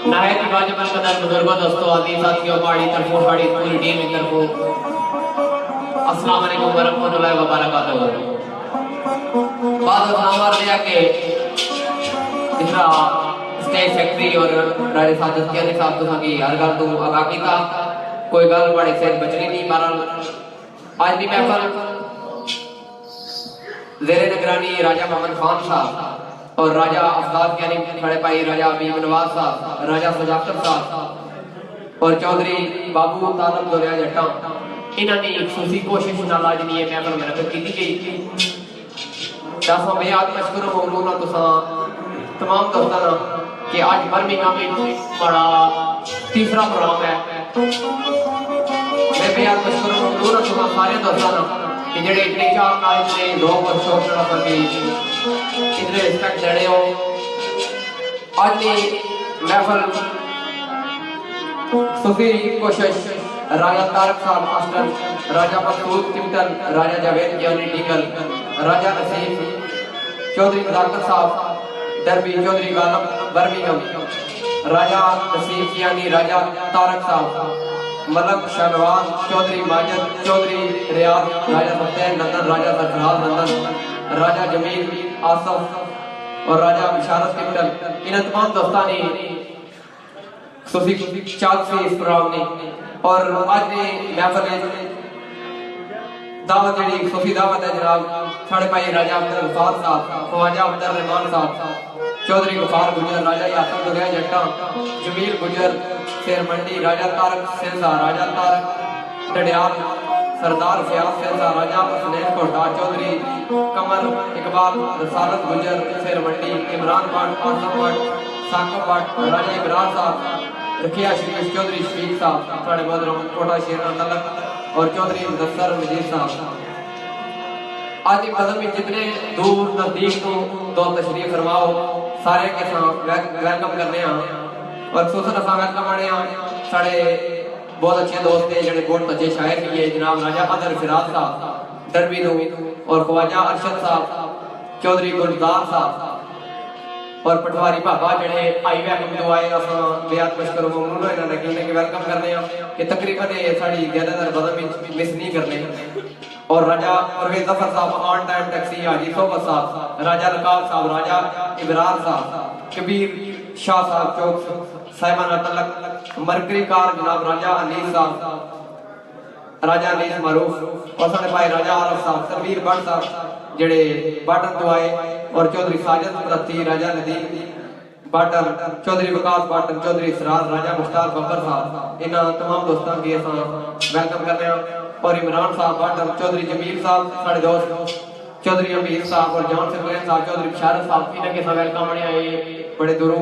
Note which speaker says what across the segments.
Speaker 1: नायत वाजिबल कदर बुजुर्गों दोस्तों अजीज साथियों पहाड़ी तरफों पहाड़ी पूरी टीम की तरफों अस्सलाम वालेकुम वरहमतुल्लाहि व बरकातहू। बाद हमार लिया के इसरा स्टेज सेक्रेटरी और राजे साजद के साहब तो की हर गल तो आगा कीता कोई गल बड़ी से बचनी नहीं। बहरहाल आज की महफिल ज़ेरे निगरानी राजा मोहम्मद खान साहब और राजा अफजाल यानी खड़े पाई राजा अमीन नवाज साहब, राजा सजाफर साहब और चौधरी बाबू तालब दुनिया जट्टा इन्होंने एक खूसी कोशिश नाल आज नहीं महफिल में रखत की गई। दसा बेयाद मशकूर मौलूना तुसा तमाम दोस्ताना कि आज बर्मिंघम में बड़ा तीसरा प्रोग्राम है। मैं बेयाद मशकूर मौलूना तुसा सारे दोस्ताना कि जेडे इतने चार कॉलेज में लोग और शौक ना सके इतने रिस्पेक्ट देने हो। आज की महफिल सूफी कोशिश राजा तारक साहब मास्टर, राजा मकसूद चिमटन, राजा जावेद ज्ञानी टीकल, राजा नसीम चौधरी मुदाकर साहब दरबी, चौधरी गालम बर्मिंघम, राजा नसीम यानी राजा तारक साहब, मलक शहनवाज चौधरी माजिद चौधरी रियाज, राजा सत्तेन नंदन, राजा सरफराज नंदन, राजा जमील आसफ और राजा बिशारत चिमटन इन तमाम दोस्तां ने सूफी चाक से इस प्रोग्राम ने और आज ने महफिल दावत जी सूफी दावत है जनाब साढ़े भाई राजा अब्दुल गफ्फार साहब, ख्वाजा अब्दुल रहमान साहब, चौधरी गफ्फार गुजर, राजा यासिन दुनिया जट्टा, जमील गुजर शेर मंडी, राजा तारक सेंसा, राजा तारक डडियाल, सरदार फयाज सेंसा, राजा हसनैन कोटा, चौधरी कमर इकबाल, रसालत गुजर शेर मंडी, इमरान भट्ट, आसम भट्ट, साकब भट्ट, राजा इमरान साहब, रखिया शरीफ चौधरी शफीक साहब, साढ़े मोहतरम कोटा शेर तलक और चौधरी मुदस्सर मजीद साहब। आज की मजहब में जितने दूर नजदीक तो दो तशरीफ फरमाओ सारे के साथ वेलकम करने और खुसूसन असा वेलकम आने साढ़े बहुत अच्छे दोस्त हैं जिन्हें बहुत अच्छे शायर भी है जनाब राजा अदर फिराज साहब दरबी और ख्वाजा अरशद साहब, चौधरी गुलजार साहब और पटवारी बाबा जड़े आई वैलकम जो आए असां बेहद मुश्किल ममनून हो इन्होंने कि उन्हें वेलकम करने कि तकरीबन ये साड़ी ज्यादातर बदम मिस नहीं करने। और राजा परवेज जफर साहब ऑन टाइम टैक्सी हाजी सोबत साहब, राजा रकाब साहब, राजा इबरार साहब, कबीर शाह साहब चौक साहिबाना तलक, मरकरी कार जनाब राजा अनीस साहब, राजा अनीस मारूफ और साढ़े भाई राजा आरफ साहब, सरवीर भट्ट साहब जड़े बाटन तो आए, और चौधरी साजिद प्रति, राजा नदीम बाटन, चौधरी वकास बाटन, चौधरी इसरार, राजा मुख्तार बब्बर साहब, इन तमाम दोस्तों की वेलकम कर रहे हैं। और इमरान साहब बाटन, चौधरी जमील साहब साढ़े दोस्त, चौधरी अमीर साहब और जॉन सिंह साहब, चौधरी बिशारत साहब इन्हें के वेलकम बड़े दूरों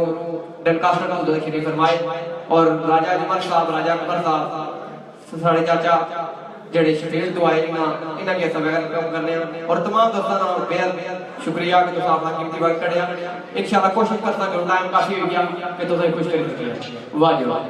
Speaker 1: डनकास्टर को खिरी फरमाए। और राजा अजमल साहब, राजा अकबर साहब साढ़े चाचा जड़े शफील तो आए इन्हें के वेलकम करने। और तमाम दोस्तों का बेहद शुक्रिया कि तुम अपना कीमती वक्त कढ़िया। इंशाल्लाह कोशिश करता कि टाइम काफी हो गया कि तुसें खुश कर सकिया। वाह जी वाह।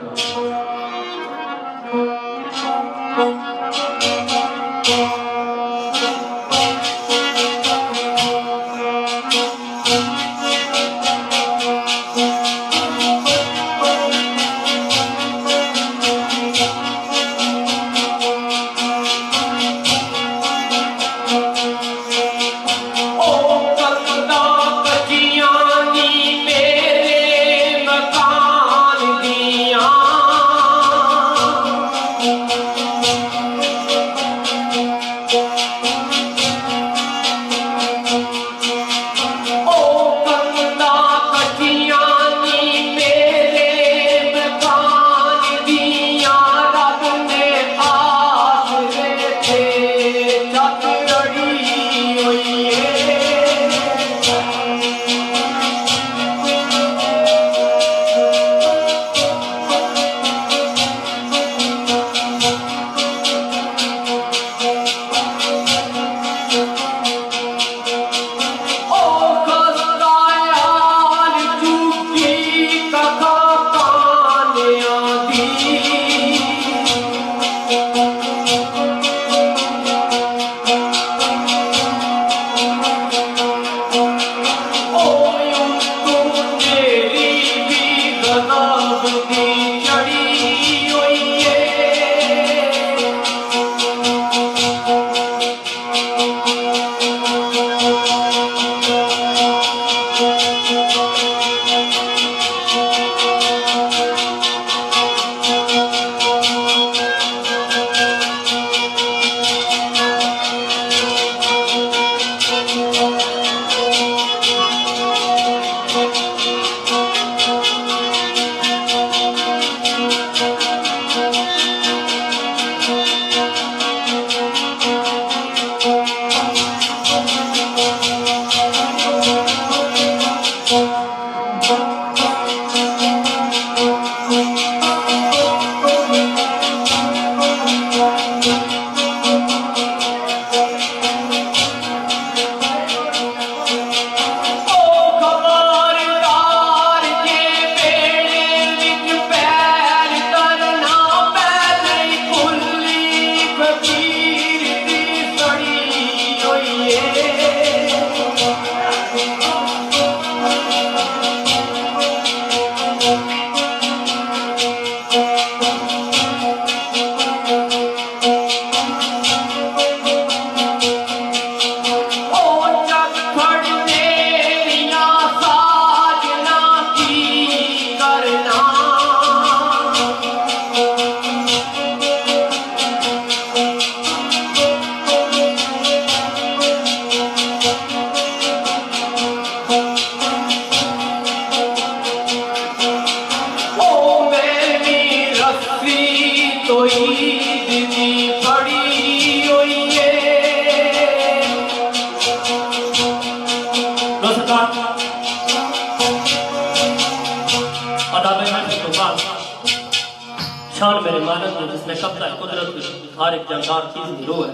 Speaker 2: शान मेरे मानस में जिसमें कब्जा कुदरत की हर एक जानदार चीज हीरो है।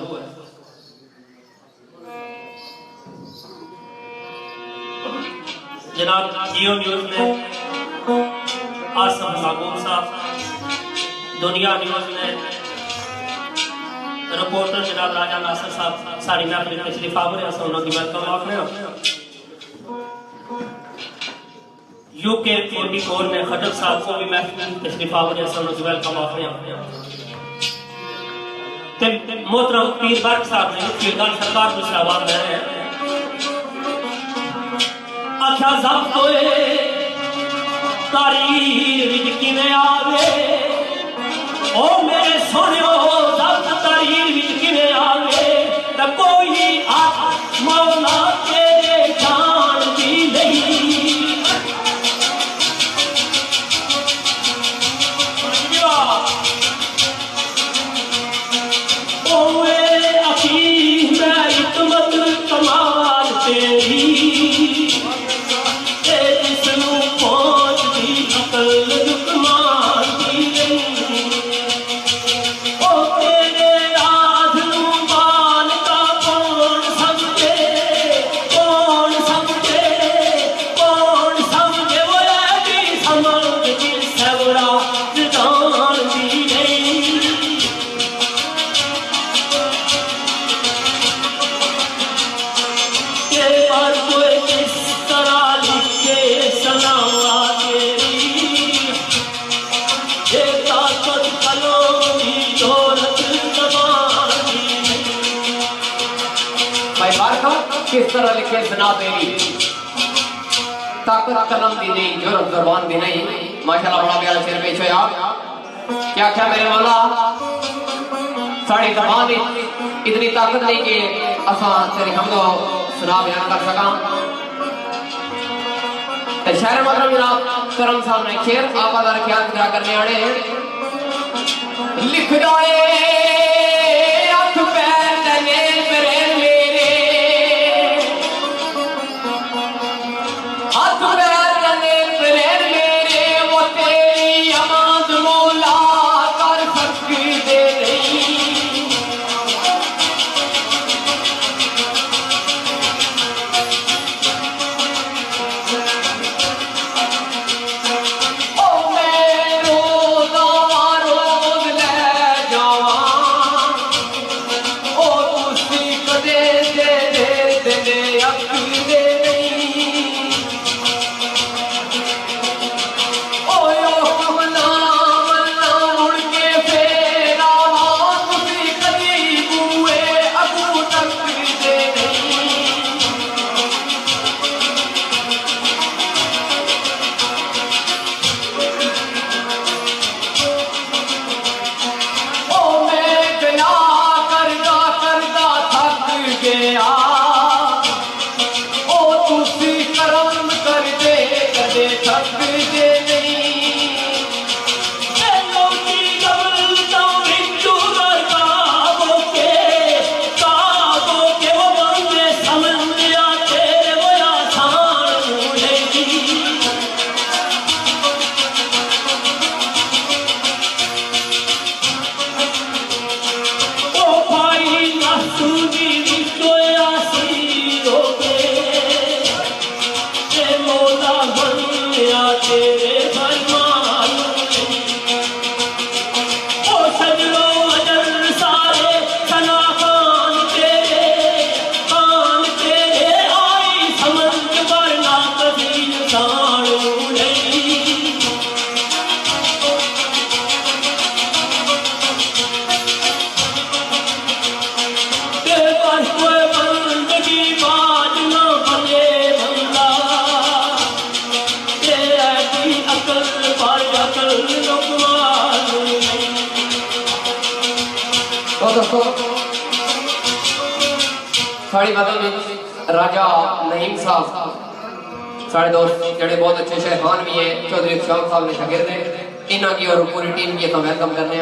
Speaker 2: जनाब जियो न्यूज में आसम मागूम साहब, दुनिया न्यूज में रिपोर्टर जनाब राजा नासिर साहब साड़ी महफिल तशरीफ आवरे अस उन्होंने वेलकम आखने। UK 44 में खटक साहब को भी महफिल तशरीफ आवरे सल्लल्लाहु वेलकम आखिर ते मोहतरम पीर बरक साहब ने पीरगन सरकार को सलाम दे रहे हैं आख्या जब तोए तारीर विच किवें आवे ओ मेरे सोनियो जब तारीर विच किवें आवे त कोई आख मौला तेरे जान दी नहीं
Speaker 1: किस तरह लिखे सुना तेरी ताकत कलम दी नहीं जुर्म जुर्बान दी नहीं माशाल्लाह बड़ा प्यारा शेर पेश होया क्या क्या मेरे मौला साड़ी ज़बान इतनी ताकत नहीं कि असा तेरी हमदो सुना बयान कर सका ते शायर मतलब जनाब करम साहब ने शेर आपादार ख्याल पूरा करने वाले लिख जाए हाथ पैर तने मेरे साड़ी मतलब राजा नईम साहब साढ़े दोस्त जड़े बहुत अच्छे शहबान भी है चौधरी शौक साहब ने शागिर्द है इन्हों की और पूरी टीम की तो वेलकम करने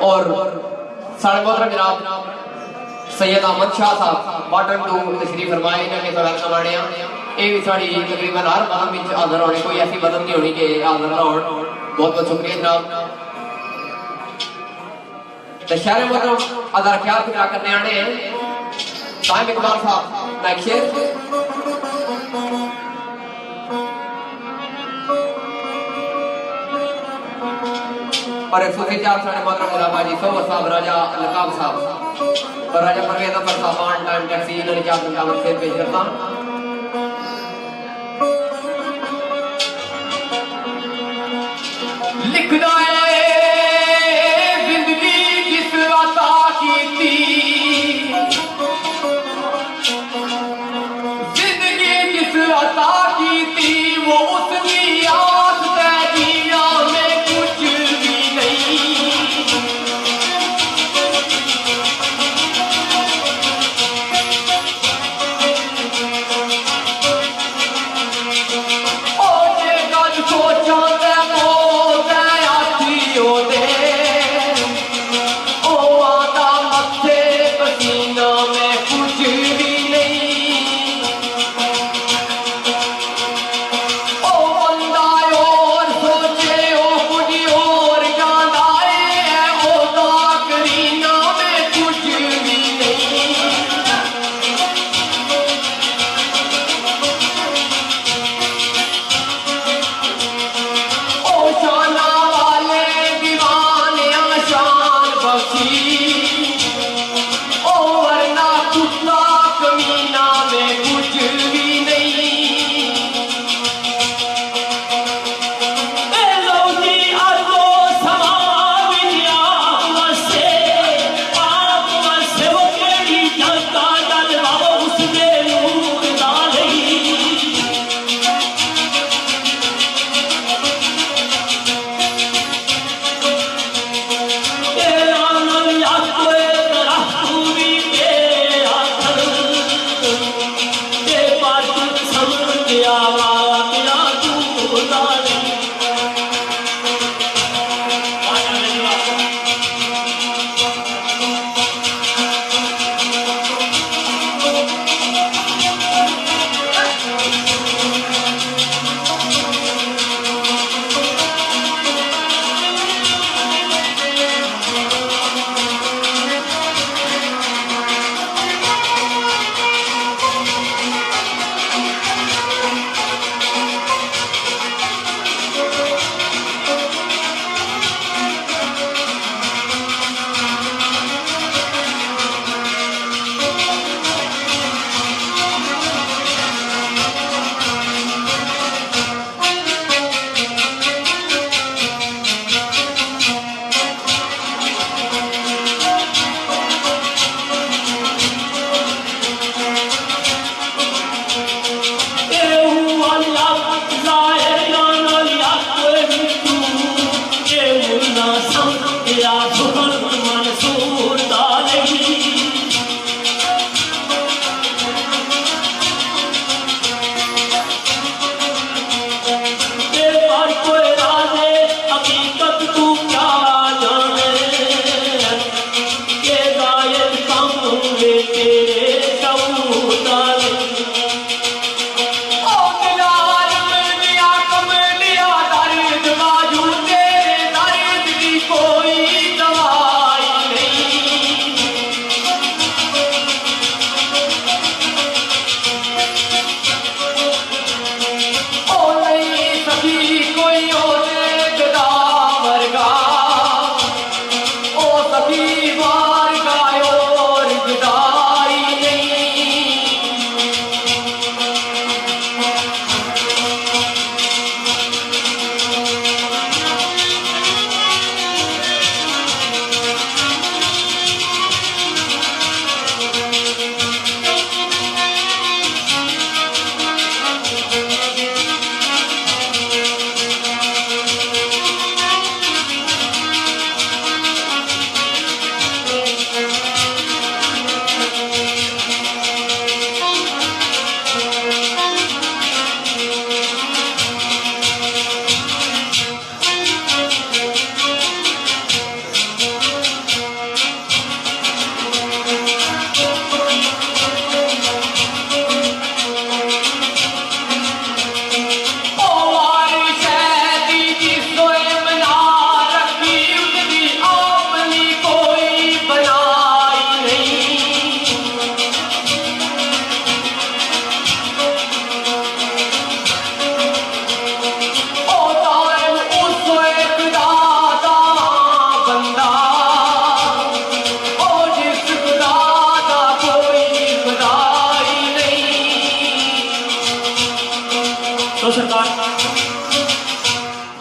Speaker 1: और साढ़े मोहतरम जनाब सैयद अहमद शाह साहब बॉटम टू तशरीफ फरमाए इन्होंने तो वेलकम आने ये भी साड़ी तकरीबन हर मदम में हाजिर होने कोई ऐसी मदम नहीं होनी कि हाजिर ना हो बहुत बहुत शुक्रिया जनाब शहर मोहतरम अदा ख्याल पूरा करने आने हैं साहिब इकबाल साहब नेक्स्ट शेर और 104 साढ़े मोहतरम गुलाबाजी सोवर साहब राजा लकाब साहब और राजा परवेज अहमद साहब ऑन टाइम टैक्सी इन्होंने 4 घंटा में शेर पेश करता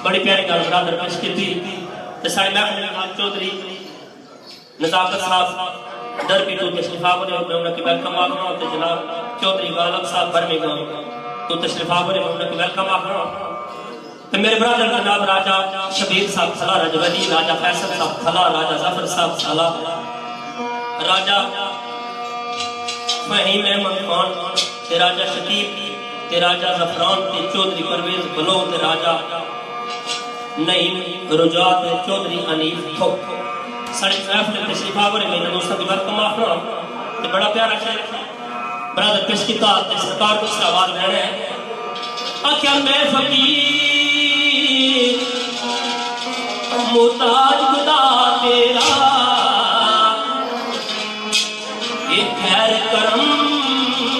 Speaker 2: बड़ी प्यारी गल बरादर पेश की ते साडे महफिल में हाल चौधरी नजाकत साहब दरबी तो तशरीफा बने मैं उनकी वेलकम आखना ते जनाब चौधरी गालब साहब बर्मिंघम तो तशरीफा बने मैं उनकी वेलकम आखना ते मेरे बरादर जनाब राजा शबीर साहब सला रजवली राजा फैसल साहब सला राजा जफर साहब सला राजा फहीम अहमद खान ते राजा शकीब ते राजा जफरान ते चौधरी परवेज बलोच ते राजा नईम रुजात चौधरी अनीफ ठोक साढ़े महफिल तशरीफ आवरे में दोस्तों की वेलकम आखना ते बड़ा प्यारा शेर बरादर पेश कीता ते सरकार को इसका आवाज लेना है आख्या मैं फकीर मुताज खुदा तेरा ये खैर करम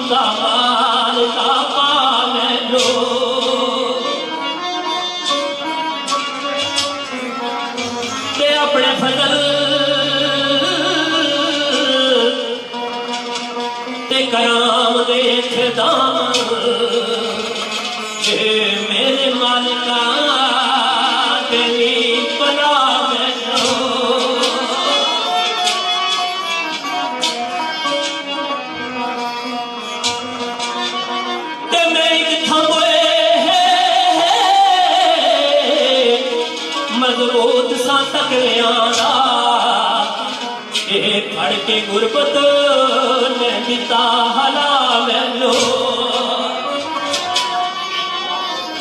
Speaker 2: का माल का पाल लो ते अपने फजल ते कराम देख दामन मेरे मालिका तेरी पना में लो ते मैं एक थमोए मजबूत सा तकलियां ये फड़ के गुरबत ने दिता हला मैनू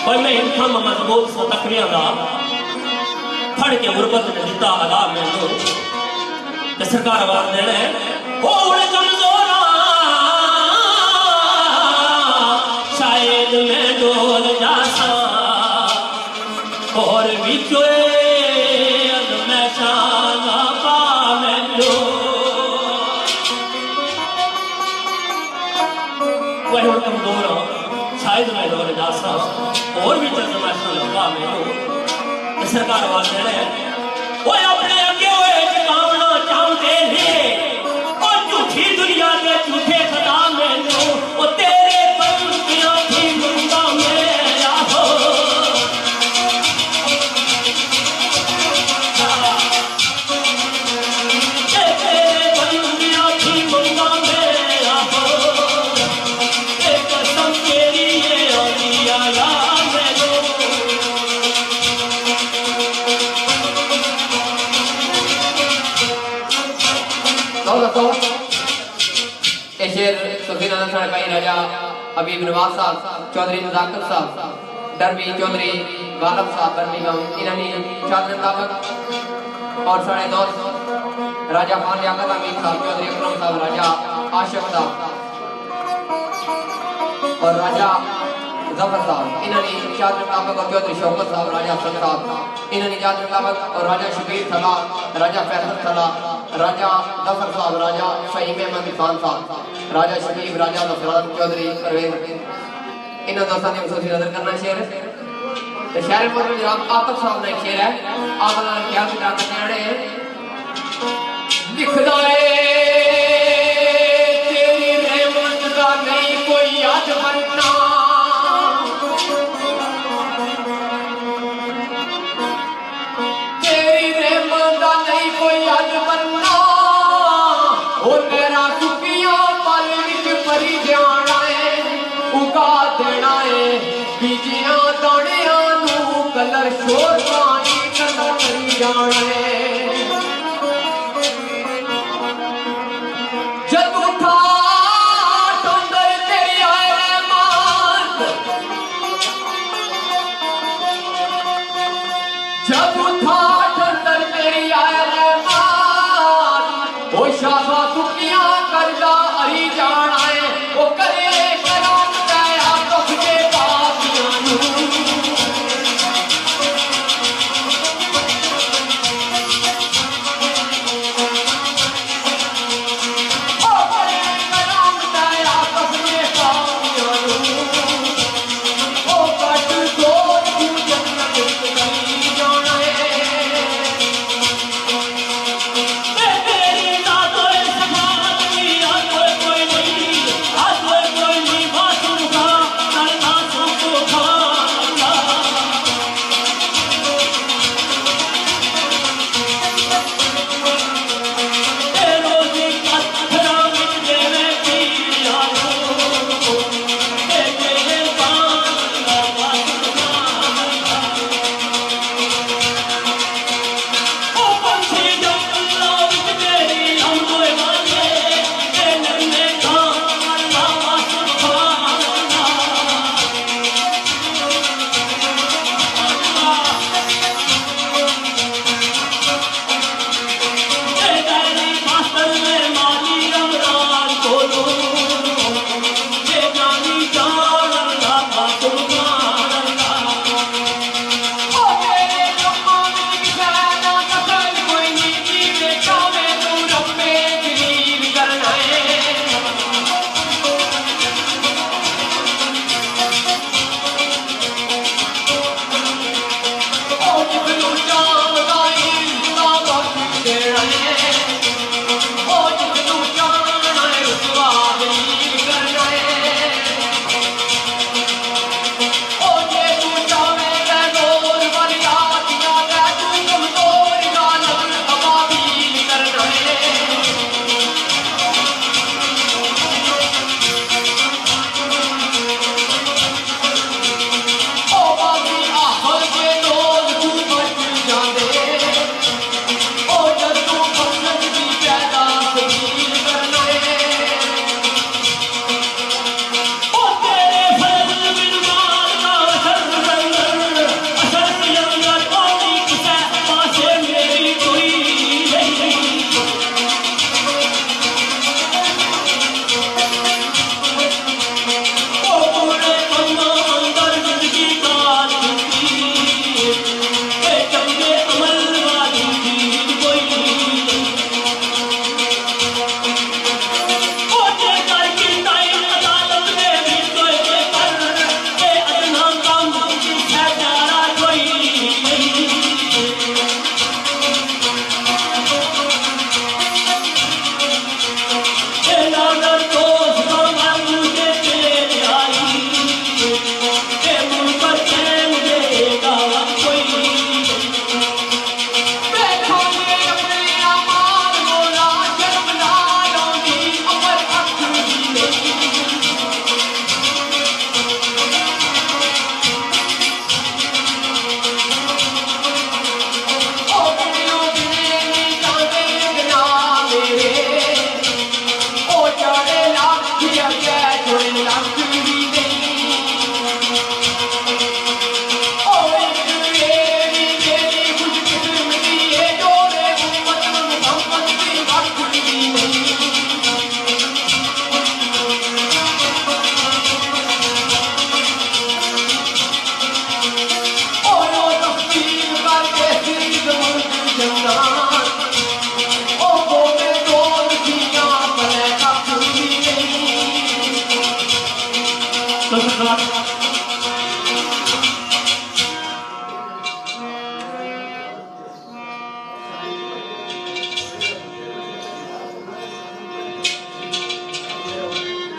Speaker 2: और मैं थम मजबूत सा तकलियां दा फड़ के गुरबत ने दिता हला मैनू ते सरकार आवाज देना है ओ उड़े कमजोरा शायद मैं डोल जासा और विचोए मैं शाना पा मैनू वही उड़ कमजोरा शायद मैं डोल जासा और भी चल मैं शाना मैनू सरकार आवाज दे रहे हैं ओए अपने अगे होए कामना चाहते हैं और झूठी दुनिया के झूठे सदा मैनू ओ तेरे पंखियां थी मुंडा मेरा हो तेरे पंखियां थी मुंडा मेरा हो एक कसम तेरी ये औलिया यार मैनू
Speaker 1: ये शेर सुफीन अहमद साहब भाई राजा हबीब नवाज साहब चौधरी नजाकत साहब दरबी चौधरी गालब साहब बर्मिंघम इन्होंने चादर मुताबिक और साढ़े दोस्त राजा खान याकत अमीन साहब चौधरी अकरम साहब राजा आशिफ साहब और राजा जफर साहब इन्होंने चादर मुताबिक और चौधरी शौकत साहब राजा हसन साहब इन्होंने चादर मुताबिक और राजा शबीर सला राजा फैसल सला राजा जफर साहब राजा फहीम अहमद खान साहब राजा शकीब राजा जफरान चौधरी परवेज इन दोस्तों ने खुशी नजर करना शेर तो शेर पर जनाब आतिफ साहब ने एक शेर है आप क्या क्या करने हैं लिखदा है तेरी रहमत का नहीं कोई याद बनना तेरी रहमत का नहीं कोई याद बनना ओ मेरा सुखियां पल विच भरी जाना है उगा देना है बीजियां दाणियां नू कलर शोर पानी कलर करी जाना है जब उठा टंडर तेरी आए रहमान जब उठा टंडर तेरी आए रहमान ओ शाबा सुखियां करदा हरी जाना है ओ करे कराम दया दुख के पापियां नू ओ करे कराम दया दुख के पापियां नू ओ कट दो तू जन्नत करी जाना है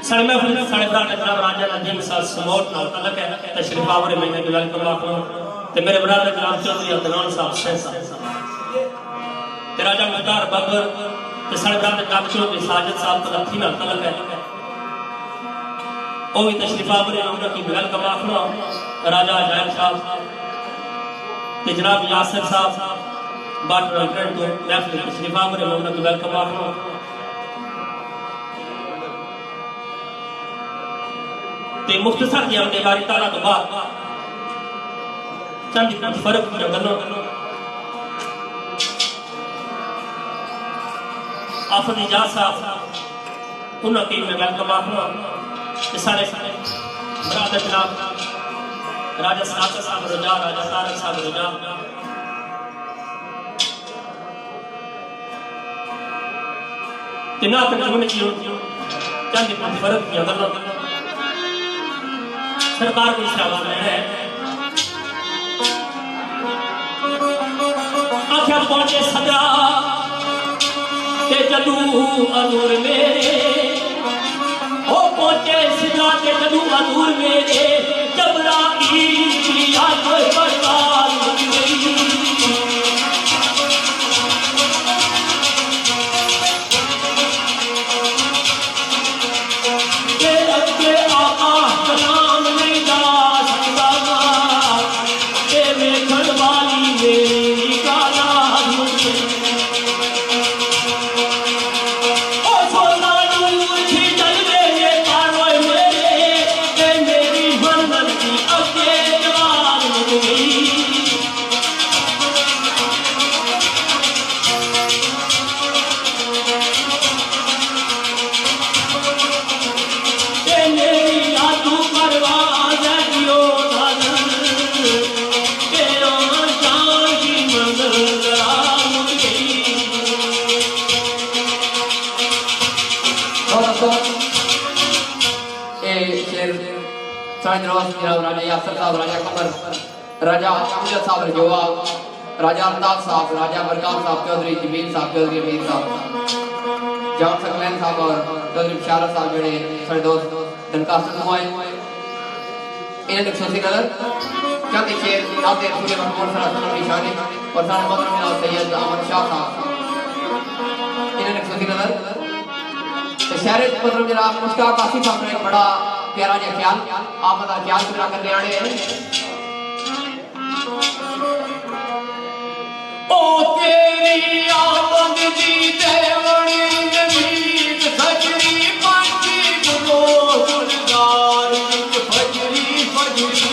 Speaker 2: साढ़े महफिल साढ़े ब्रांड जनाब राजा नजीम साहब समोट नाल तलक है तशरीफ आवरे मैंने के वेलकम आखो ते मेरे ब्रादर जनाब चौधरी अदनान साहब साहब ते राजा मुख्तार बब्बर ते साढ़े ब्रादर जनाब चौधरी साजिद साहब तलखी नाल तलक है ओ भी तशरीफ आवरे उनका की वेलकम आखो राजा अजायब साहब ते जनाब यासिर साहब बाटर ट्रेंड तो महफिल तशरीफ आवरे उनका की वेलकम आखो ते मुख्तसर की हमने बारी ताला तो बाद चंद फर्क गलो आफनी जा साहब उन्होंने की मैं वेलकम आखना सारे बरादर जनाब राजा सादत साहब रजा राजा तारक साहब रजा तिना तक की चंद फर्क गलो सरकार को इस्लाम है आख्या पहुंचे सदा ते जदू अजूर मेरे ओ पहुंचे सदा ते जदू अजूर मेरे जबराईल की याद बर्बाद हो गई
Speaker 1: राजा यासर साहब राजा कमर राजा अमजद साहब रजोआ राजा अल्ताफ साहब राजा बरकात साहब चौधरी जमील साहब चौधरी अमीर साहब जान सकलैन साहब और चौधरी बिशारत साहब जोड़े सारे दोस्त दनकास्ट हुए इन्हें खुशी नजर चंद शेर नाते रसूल महमूद सल्लल्लाहु अलैहि वसल्लम की शान और सारे मोहतरम जनाब सैयद अहमद शाह साहब इन्हें खुशी नजर शहर मोहतरम जनाब मुश्ताक कासिफ साहब ने एक बड़ा प्यारा जो ख्याल आप बता ख्याल पूरा करने आने हैं
Speaker 2: ओ तेरी आमद दी देवनी नबीद सजरी पंछी गुलो गुलजार फजरी फजरी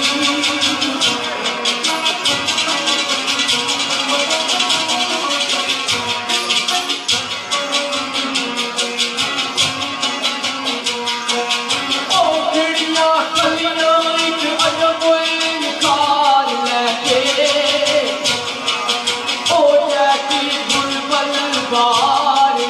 Speaker 2: बार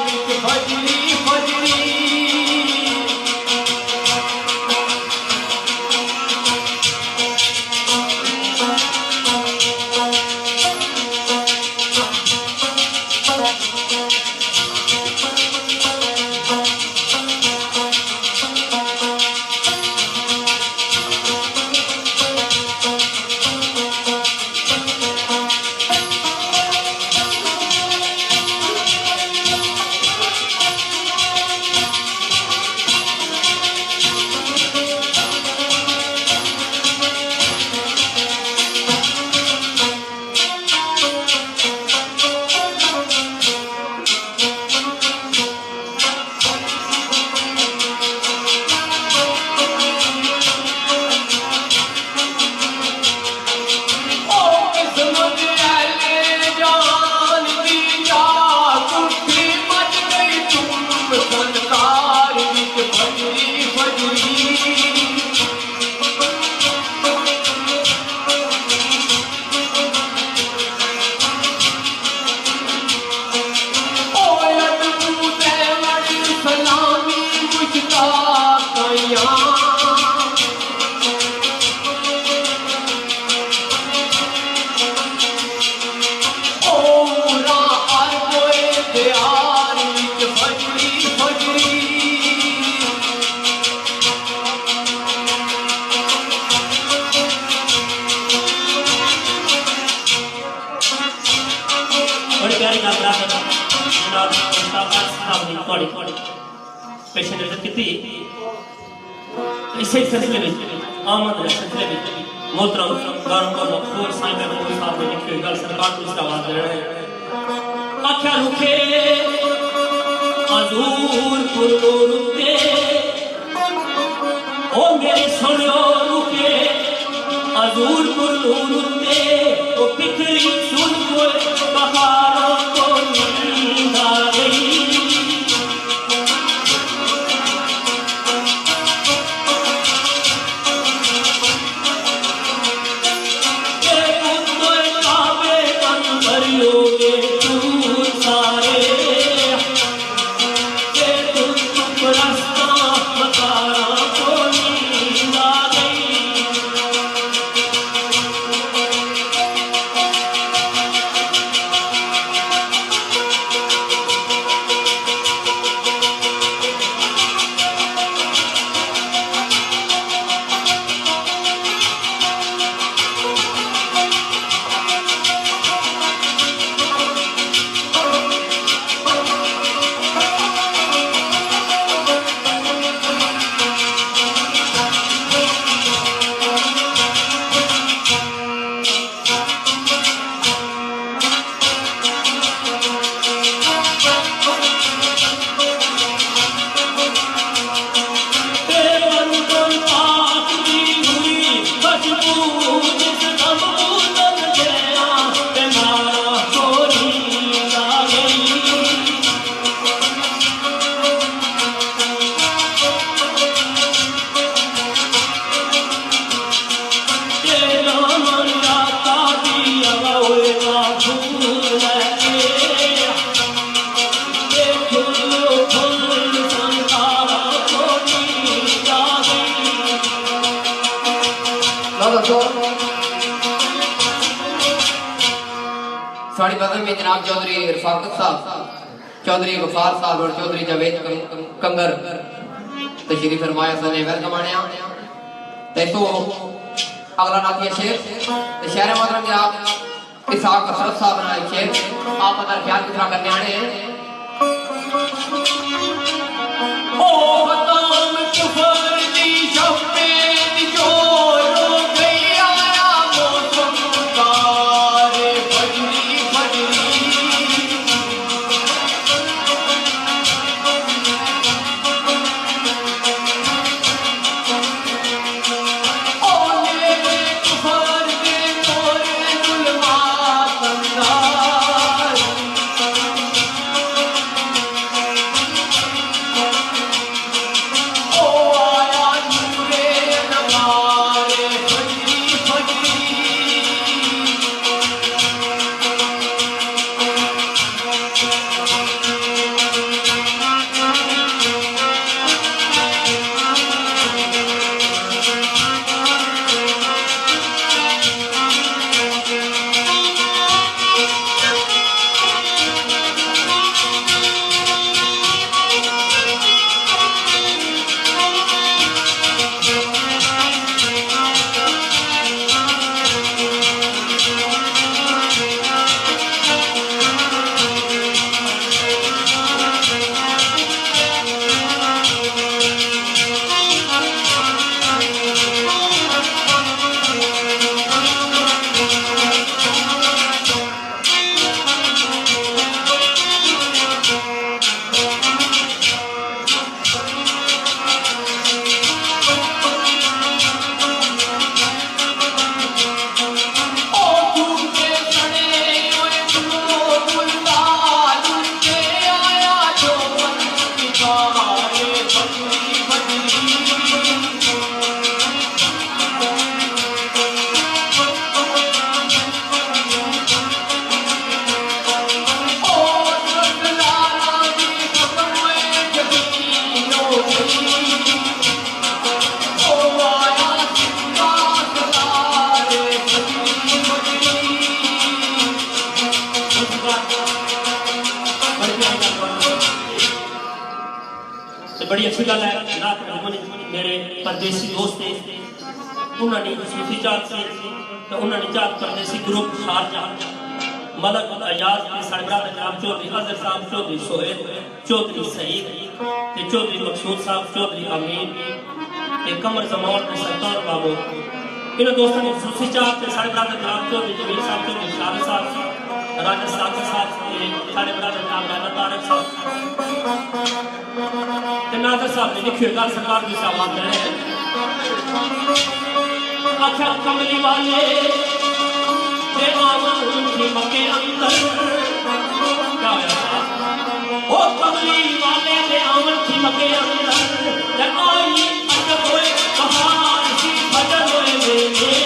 Speaker 2: प्यारी गल जनाब मुश्ताक साहब ने थोड़ी पेश नजर की इसी सिलसिले में आमद के सिलसिले में मोहतरम गौरव को मकबूल साहिब महमूद साहब ने लिखी हुई गल सरकार को इसका आवाज दे रहे हैं आख्या रुखे हजूर पुरुते ओ मेरे सुनियो रुके हजूर पुरुते ओ फिक्री सुन कोई बहारों को नींद आ गई
Speaker 1: साड़ी बदल में जनाब चौधरी रफाकत साहब, चौधरी गफार साहब और चौधरी जावेद कंगर तशरीफ फरमाया सने वेलकम आने तो अगला नाती शेर शहर मोहतरम जनाब इसाक असरफ साहब बनाए शेर आप अदर ख्याल कितना करने आने हैं
Speaker 2: ओ बताम कुफर दी शब्बे दी जो रो गई आया मौसम तारे फजरी फजरी ओ मेरे कुफर दे मोरे जुल्मा कंदार बड़ी अच्छी गल है रात मेरे परदेसी दोस्त ने उन्होंने सूफी जात से तो उन्होंने जात परदेसी ग्रुप शारजाह मलक अयाज के सरबराह जनाब चौधरी अजहर साहब, चौधरी सोहेल, चौधरी सईद ते चौधरी मकसूद साहब, चौधरी अमीन ते कमर जमान ते सरदार बाबू इन दोस्तों ने सुसी चाप ते सरबराह जनाब चौधरी जमीर साहब, चौधरी शाह साहब, राजा साहब साहब ते सरबराह जनाब राजा तारक साहब ते नादर साहब ने लिखी गल सरकार की साहब ने आख्या कमली वाले ते आमन की मक्के अंदर क्या होया ओ कमली वाले ते आमन की मक्के अंदर ते आई अजब होए बहार सी बदल होए मेरे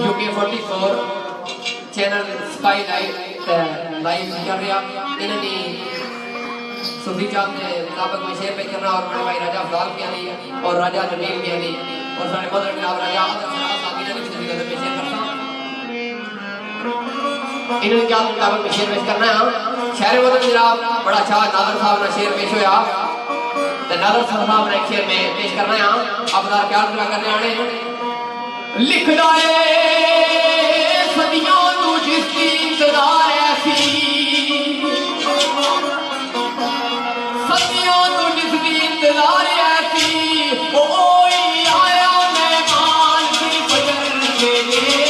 Speaker 1: UK44 चैनल स्काई लाइव कर रहा इन्होंने सूफी चाप ने मुताबिक में शेर पेश करना और बड़े भाई राजा अफजाल की आनी और राजा जमील की आनी और सारे मदर जनाब राजा साहब ने भी सूफी का पेश करना इन्होंने क्या मुताबिक में शेर पेश करना है शहर मदर जनाब बड़ा अच्छा नादर साहब ने शेर पेश होया तो नादर साहब ने शेर में पेश करना है आप क्या पूरा करने आने लिख लाए सदियों तू जिसकी इंतजार ऐसी सदियों तू जिसकी इंतजार ऐसी ओ आया मेहमान की फजर के लिए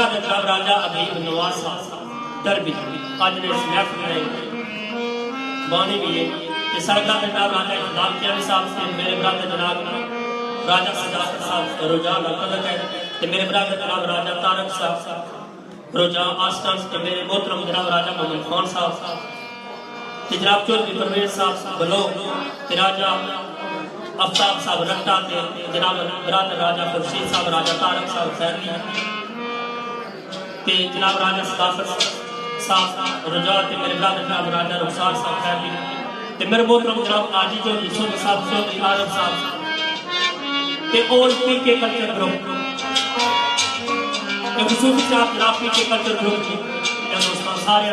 Speaker 2: ब्रदर जनाब राजा अबीब नवाज साहब दरबी आज ने इस महफिल में बानी भी है कि सरकार जनाब राजा इकबाल कियानी साहब से मेरे ब्रदर जनाब राजा सदाकत साहब रुझान अकलक है कि मेरे ब्रदर जनाब राजा तारक साहब रुझान आस्तान के मेरे मोहतरम जनाब राजा मोहम्मद खान साहब कि जनाब चौधरी परवेज साहब बलोग कि राजा अफ्ताब साहब रट्टा के जनाब ब्रदर राजा खुर्शीद साहब राजा तारक साहब खैरली के जनाब राजा सदाकत साहब रुझान के मेरे ब्रदर जनाब राजा रुखसार साहब खैरली ते मेरे मोहतरम जनाब आजी चौधरी सूबे साहब चौधरी आरब साहब ते ऑल पीके कल्चर ग्रुप एक सूबे साहब जनाब पीके कल्चर ग्रुप की या दोस्तों सारे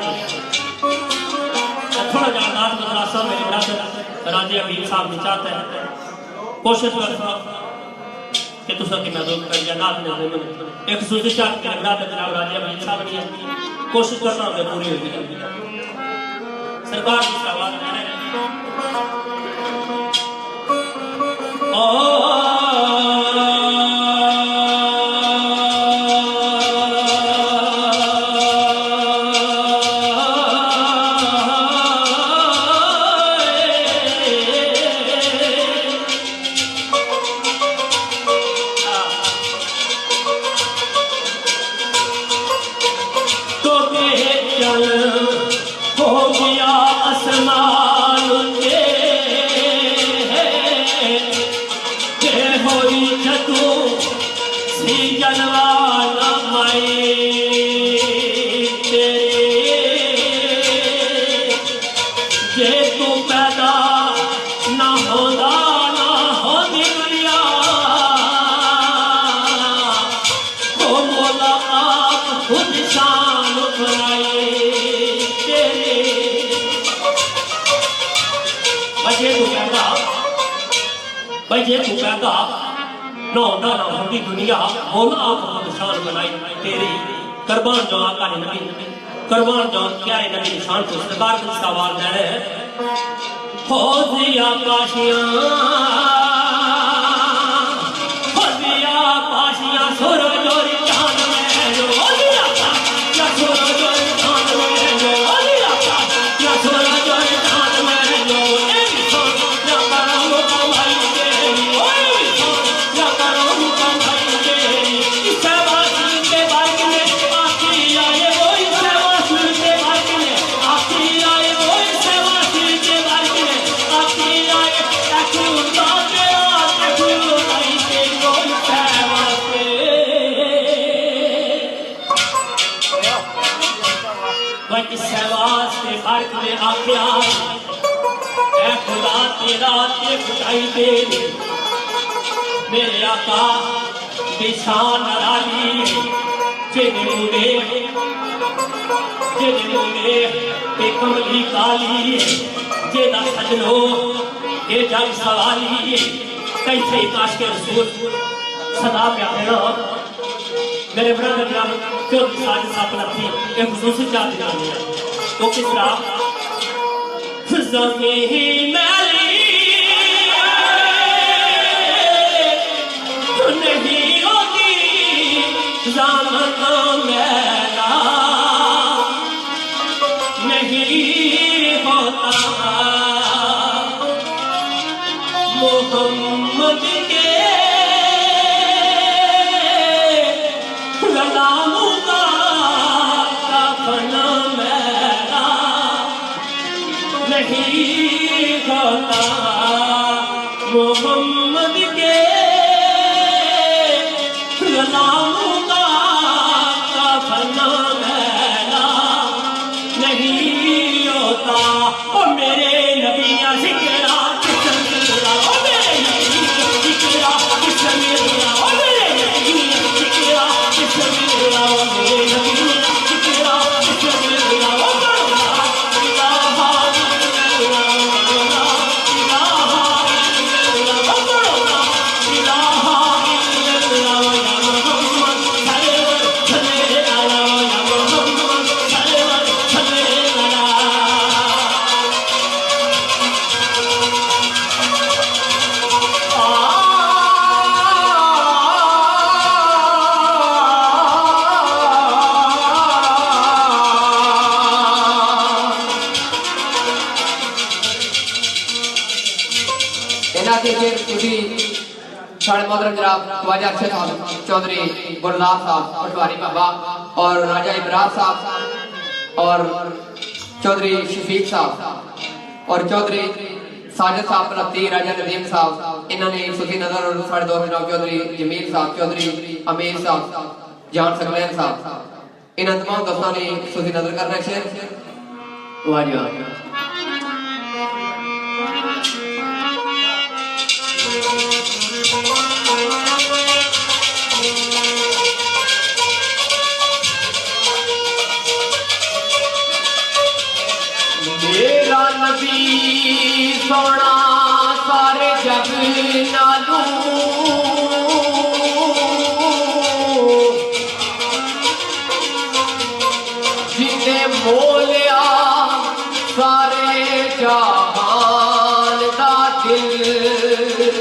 Speaker 2: थोड़ा जा नाथ मदरसा मेरे ब्रदर राजे अबीब साहब ने चाहता है कोशिश करता कि तुसा की महदूद कर या नाथ ने एक सूबे साहब के ब्रदर जनाब राजे अबीब साहब ने कोशिश करता हूं कि पूरी होगी सरकार की आवाज है जे तू कहता ना होता ना होती दुनिया मौला आप निशान बनाई तेरी कुर्बान जो आका ने नबी कुर्बान जो क्या है नबी निशान को सरकार का सवाल है हो दिया पाशियां सूरज और चांद में जो हो दिया क्या सूरज और चांद में जो हो दिया क्या सूरज और चांद में जो मेरे आका दिशान रानी जेने मुंडे ते कमली काली जेदा सजनो ये जग सवाली कैसे काश के रसूल सदा प्यारा मेरे ब्रदर जनाब चौधरी साहब थी एक खुसूसी चाहती है तो किस तरह ज़मीन मैली नहीं होती ज़माना मेरा नहीं होता मोहम्मद के गुलामों का कफन मेरा नहीं होता मोहम्मद के गुलामों का कफन मेरा नहीं होता ओ मेरे नबी का जिक्र ओ मेरे नबी का जिक्र ओ मेरे नबी का जिक्र ओ मेरे नबी
Speaker 1: इन्हां के शेर तुसी साढ़े मोहतरम जनाब ख्वाजा अरशद चौधरी गुलजार साहब पटवारी बाबा और राजा इब्रार साहब और चौधरी शफीक साहब और चौधरी साजिद साहब पलती राजा नदीम साहब इन्होंने सूफी नजर और साढ़े दोस्त जनाब चौधरी जमील साहब चौधरी अमीर साहब जान सकलैन साहब इन तमाम दोस्तों ने सूफी नजर करना शेर वाह जी वाह
Speaker 2: मेरा नबी सोना सारे जग नालू जिन्ने मोलिया सारे जहान दा दिल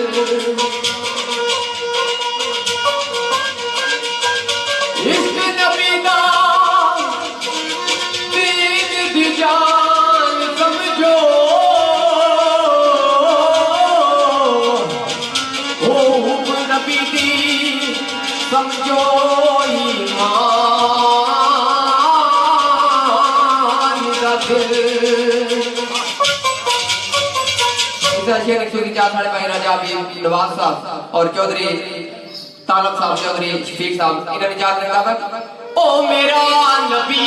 Speaker 2: इस नबी दा दीन दी जान समझो ओ नबी दी समझो ईमान दा दिल
Speaker 1: शेर की चार साढ़े भाई राजा नवाज साहब और चौधरी तालब साहब चौधरी शफीक साहब इन्होंने चार रकाबत
Speaker 2: ओ मेरा नबी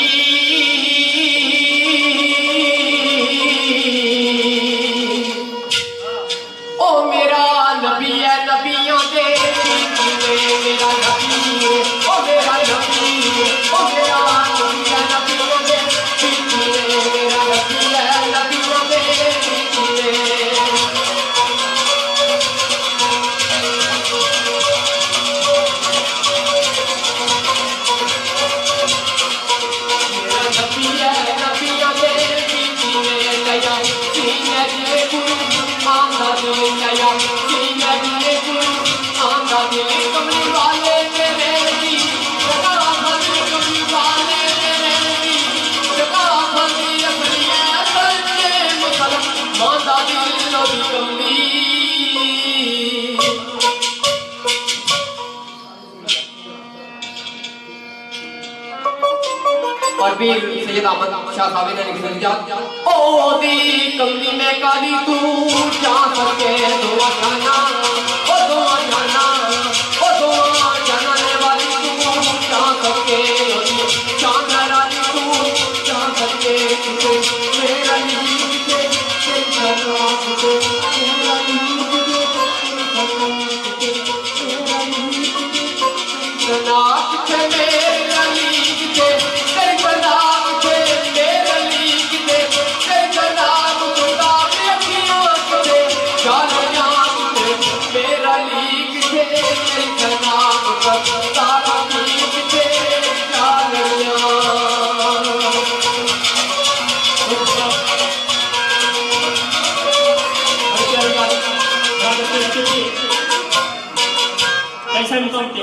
Speaker 2: ओ मेरा नबी है नबियों के मेरा नबी ओ मेरा नबी ओ मेरा नबी है नबियों के मेरा नबी है नबियों के
Speaker 1: और भी सैयद अहमद शाह साहब ने लिखी नतीजा
Speaker 2: ओ दी कमली में काली तू जा सके दुआ जाना ओ दुआ जाना ने वाली तू जा सके चांद रानी तू जा सके मेरा नींद के मेरा नींद के मेरा नींद के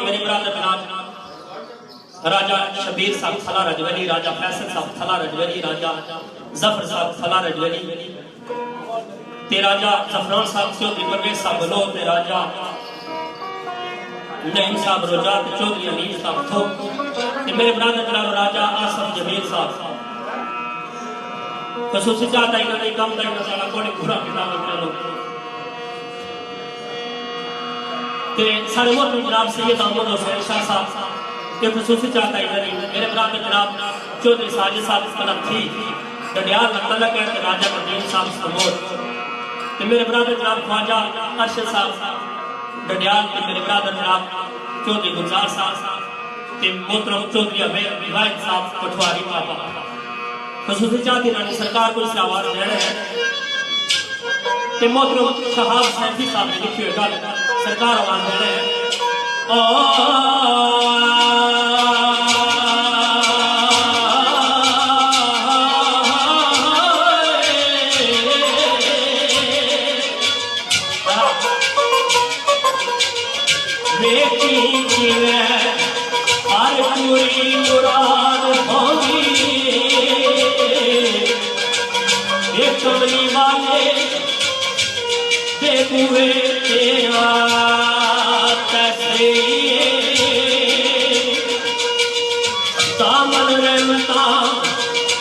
Speaker 2: मेरे बरादर राजा शबीर साहब थला रजवली राजा फैसल साहब थला रजवली राजा जफर साहब थला रजवली ते राजा जफरान साहब चौधरी परवेज साहब बलो ते राजा नईम साहब रोजा ते चौधरी अमीर साहब थो ते मेरे बरादर जनाब राजा आसफ जमील साहब खसूसी चाहता इन्होंने कम दा इन्होंने सारा कोई पूरा किताब लो ते सारे मोहतरम जनाब सैयद अहमद हुसैन शाह साहब के खसूसी चाहता इधर मेरे बराबर जनाब चौधरी साजिद साहब पलथी डडियाल नकल के राजा नदीम साहब समोर ते मेरे बराबर जनाब ख्वाजा अरशद साहब डडियाल के मेरे बराबर जनाब चौधरी गुलजार साहब ते मोहतरम चौधरी अमीर वाहिद साहब पटवारी बाबा खसूसी चाहती रानी सरकार को इससे आवाज दे रहे हैं ते मोहतरम शहाब सैफी साहब ने लिखी हुई गल सरकार आवाज दे रहे हैं कमली वाले कुए तेरा तैसे दामन रहमता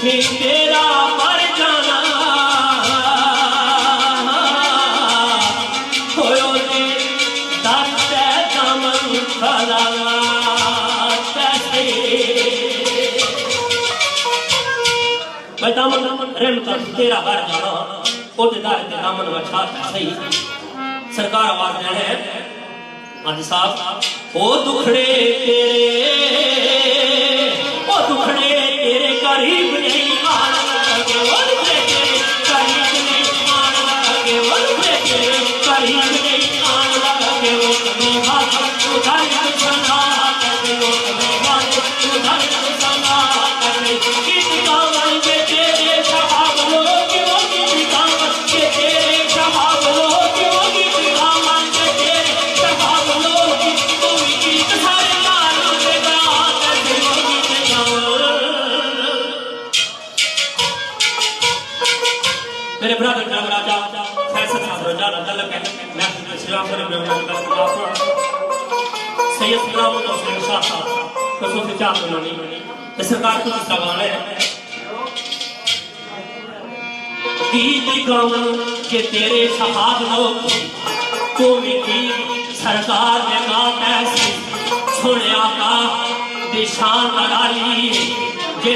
Speaker 2: में तेरा पर जाना होयो दे दस्ते दामन खला तैसे मैं दामन रहमता तेरा पर जाना ओदे दार ते दामन वछा सही सरकार आवाज देने है आज साहब ओ दुखड़े तेरे करीब नहीं आने लगे ओ दुखड़े तेरे करीब नहीं आने लगे ओ दुखड़े तेरे करीब नहीं आने लगे वो कभी भाग उधर सना करते वो कभी भाग उधर सना करते किस कामन के तेरे शहाब लोग वो किस कामन के तेरे शहाब लोग वो किस कामन के तेरे शहाब लोग तू किस सारे लाल के बात करते वो किस कामन मेरे ब्रदर का राजा फैसल साहब राजा अल्लाह के मैं इस्लाम पर सैयद गुलाम हुसैन शाह साहब को सोचे चाह बनानी तो सरकार को सवाल है गीत गाऊं कि तेरे शहाब लोग तू मिठी सरकार ने बात ऐसी सुने आका दिशान लगाली जे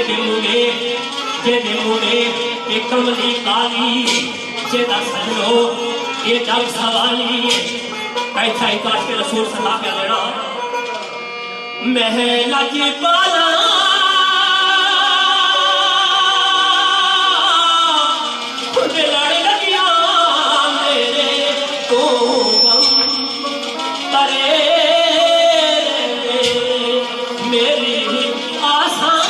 Speaker 2: मुने एक कमली काली जे दा सजनो ये जग सवाली कैसा ही काश के रसूल सदा के लेना महला जी पाला खुद लड़ लगिया मेरे तो करे मेरी आसान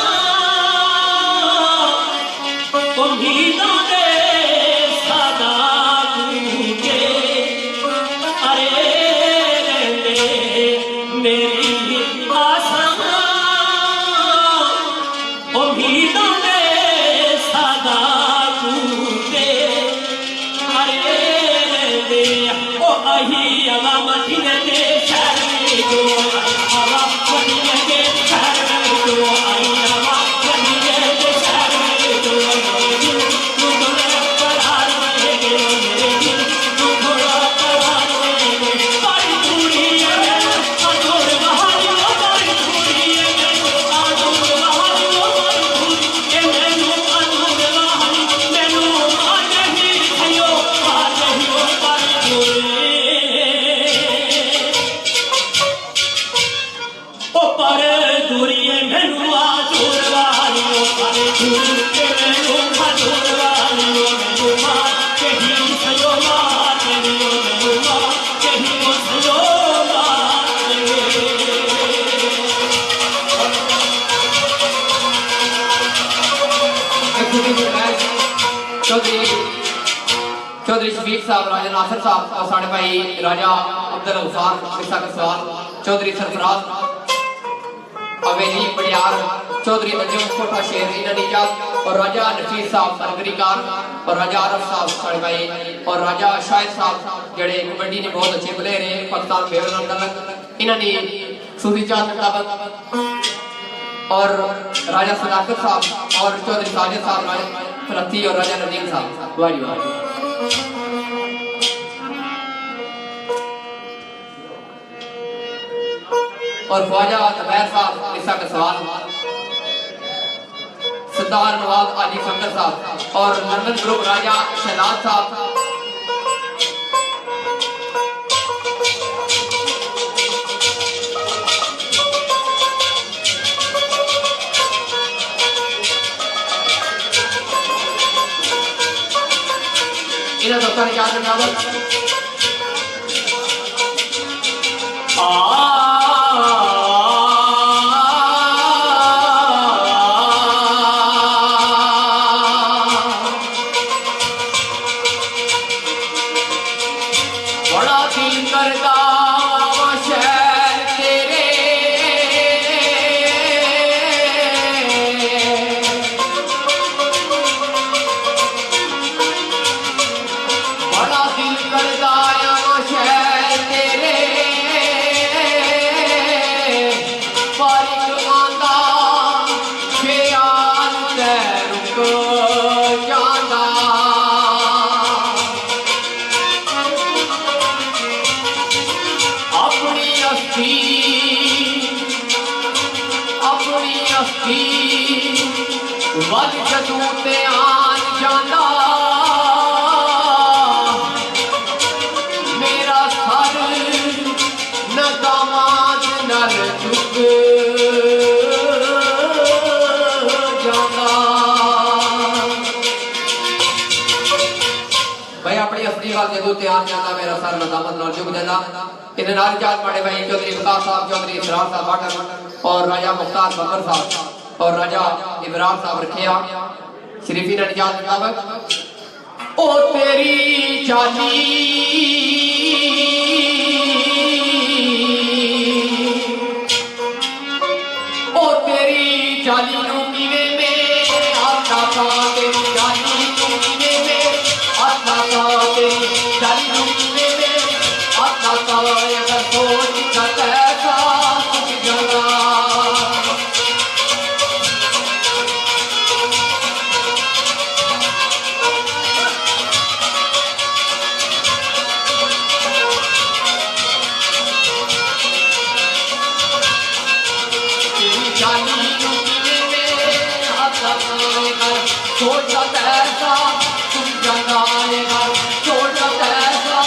Speaker 2: उम्मीदों दे सदा टूटे अरे मेरी आसान उम्मीदों दे सदा टूटे अरे ओ अही अवा मदीने दे शहर जो अवा मदीने दे शहर जो आई अवा मदीने दे शहर जो तू थोड़ा करार दे मेरे दिल तू थोड़ा करार दे बड़ी दूरी है अधूर बहारी बड़ी दूरी है अधूर बहारी बड़ी दूरी है मैनू अधूर बहारी मैनू आ नहीं थियो पर दूरी ओ पर दूरी है मैनू आ दूर बहारी ओ पर दूरी है मैनू आ दूर बहारी ओ मैनू मां कहीं थियो मां तेरी ओ मैनू मां कहीं ओ थियो
Speaker 1: चौधरी शफीक साहब राजा नासिर साहब और साढ़े भाई राजा अब्दुल गफ्फार किस्सा का सवाल चौधरी सरफराज अवेली बड़ियार चौधरी मंजूर कोठा शेर इनानियात और राजा नफीस साहब सरगरीकार और राजा आरफ साहब साढ़े भाई और राजा शाहिद साहब जड़े कबड्डी ने बहुत अच्छे प्लेयर हैं पाकिस्तान बेवल अंदर इन्होंने सूफी चांद मुताबिक और राजा सदाकत साहब और चौधरी साजिद साहब राजा फलती और राजा नदीम साहब वाह वाह और ख्वाजा तबैर साहब किस्सा का सवाल सरदार नवाब आली फंगर साहब और लंदन ग्रुप राजा शहनाज साहब इन्हें दोस्तों ने याद रखना
Speaker 2: बड़ा दिल करदा शहर तेरे बड़ा दिल करदा
Speaker 1: वध जदू ते आन जांदा मेरा सर न दामाद नल झुक जांदा। भाई अपनी असली गल जदों ते आन जांदा मेरा सर न दामाद नल झुक जांदा। इन्हें नाल चार माड़े भाई चौधरी विकास साहब, चौधरी इसरार साहब बाटर और राजा मुख्तार बकर साहब और राजा इमरान साहब रखिया शरीफी ने निजात मुताबिक ओ तेरी चाली ओ तेरी चाली नू किवे में आता सा तेरी चाली नू किवे में आता सा तेरी चाली नू किवे में आता सा अगर सोच का कैसा सुख जाना। छोटा पैसा तुम जगाएगा छोटा पैसा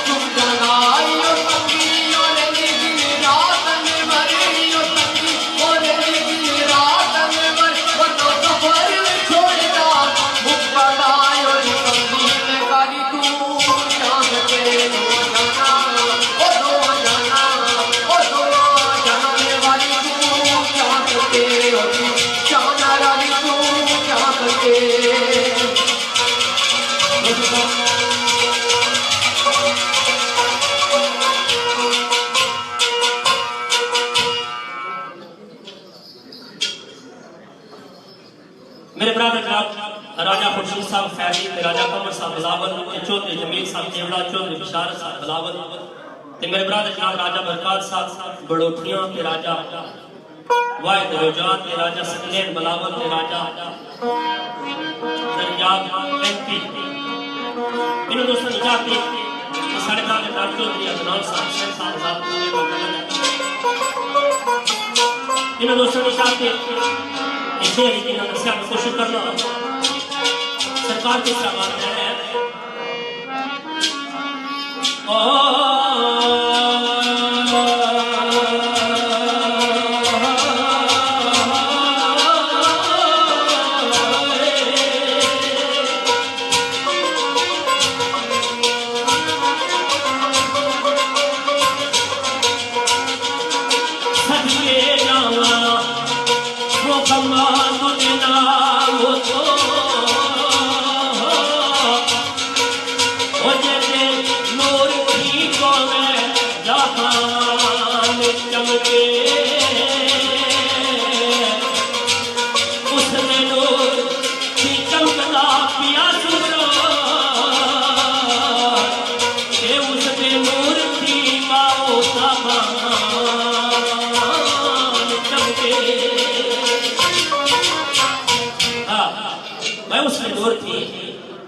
Speaker 1: तुम जगाइयो तंगी और दिन रात में मरियो तंगी और दिन रात में मर वरना सफर छोड़ता मुख बढ़ायो तंगी में गाली तू चांद के जाना ओ दो जाना में वाली तू चांद के चांद वाली तू चांद के।
Speaker 2: मेरे ब्रादर राजा खुर्शीद साहब खैरी, राजा कमर साहब बिलावल, चौधरी जमील साहब केवड़ा, चौधरी बिशारत साहब बिलावल, मेरे ब्रादर जनाब राजा बरकात साहब बड़ोठियां, राजा वाहिद रोजात, राजा सकलेन बिलावल, राजा पंजाब एमपी इन दोस्तों जाती साढ़े ब्रादर डॉक्टर चौधरी अदनान साहब इन दोस्तों जाते कोशिश करना सरकार की बात है।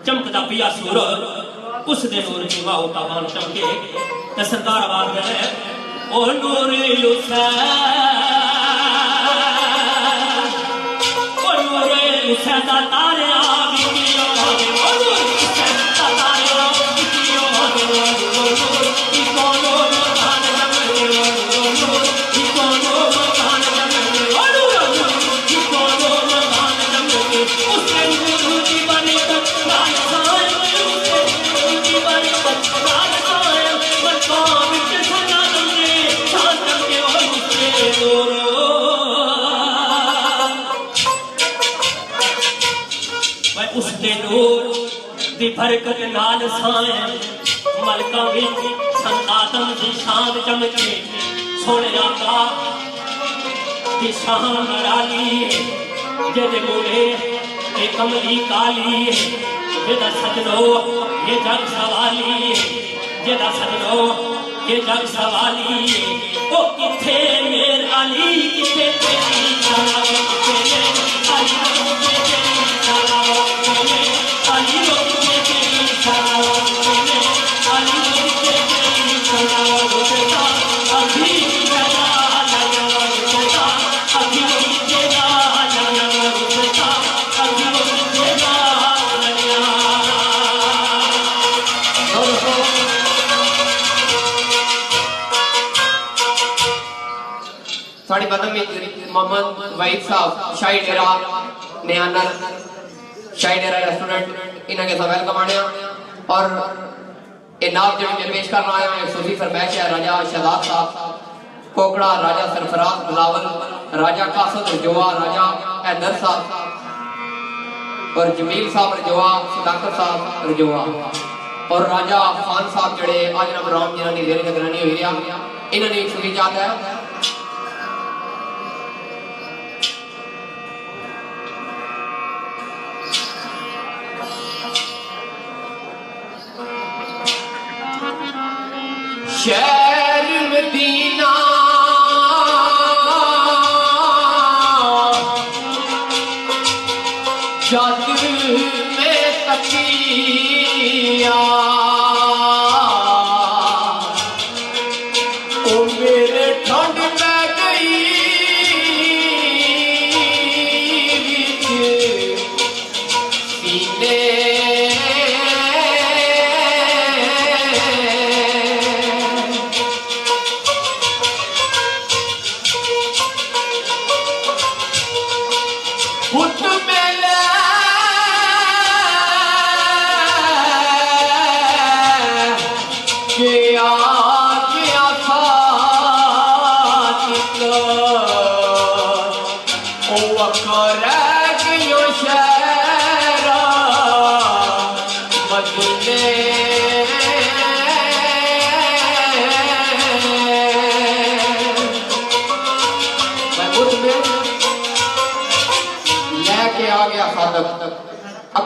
Speaker 2: चमकदा पिया सूरज उस दे नूर की वाह ताबान चमके ते सरदार आवाज है ओ नूर हुसैन दा तारे आ गियो ओ नूर हुसैन दा तारे आ गियो नूर की कोनो कान जमले नूर की कोनो कान जमले ओ नूर की कोनो कान जमले उस नूर की बनी बरकत नाल साए मलका विच संतातम दी शान चमके सोने आका दी शान राली जेदे मुड़े ते कमली काली जेदा सजनो ये जग सवाली जेदा सजनो ये जग सवाली ओ किथे मेर अली किथे तेरी सलाम किथे अली किथे तेरी सलाम अली किथे तेरी सलाम अली किथे तेरी सलाम अभी तेरा अभी तेरा
Speaker 1: साड़ी बदम मोहम्मद वहीद साहब शाही डेरा नयानर शाही डेरा रेस्टोरेंट इन्हों के सब वेलकम आने और ये नाम जो मैं पेश करना आया हूँ सूफी फरमाइश है राजा शहजाद साहब कोकड़ा राजा सरफराज बिलावल राजा कासद रजोआ राजा हैदर साहब और जमील साहब रजोआ सदाकत साहब रजोआ और राजा खान साहब जड़े आज नाम राम जी ने देरी निगरानी हुई रहा इन्होंने छुट्टी चाहता है शहर मदीना जद में तकिया ओ मेरे ठंड पै गई सीने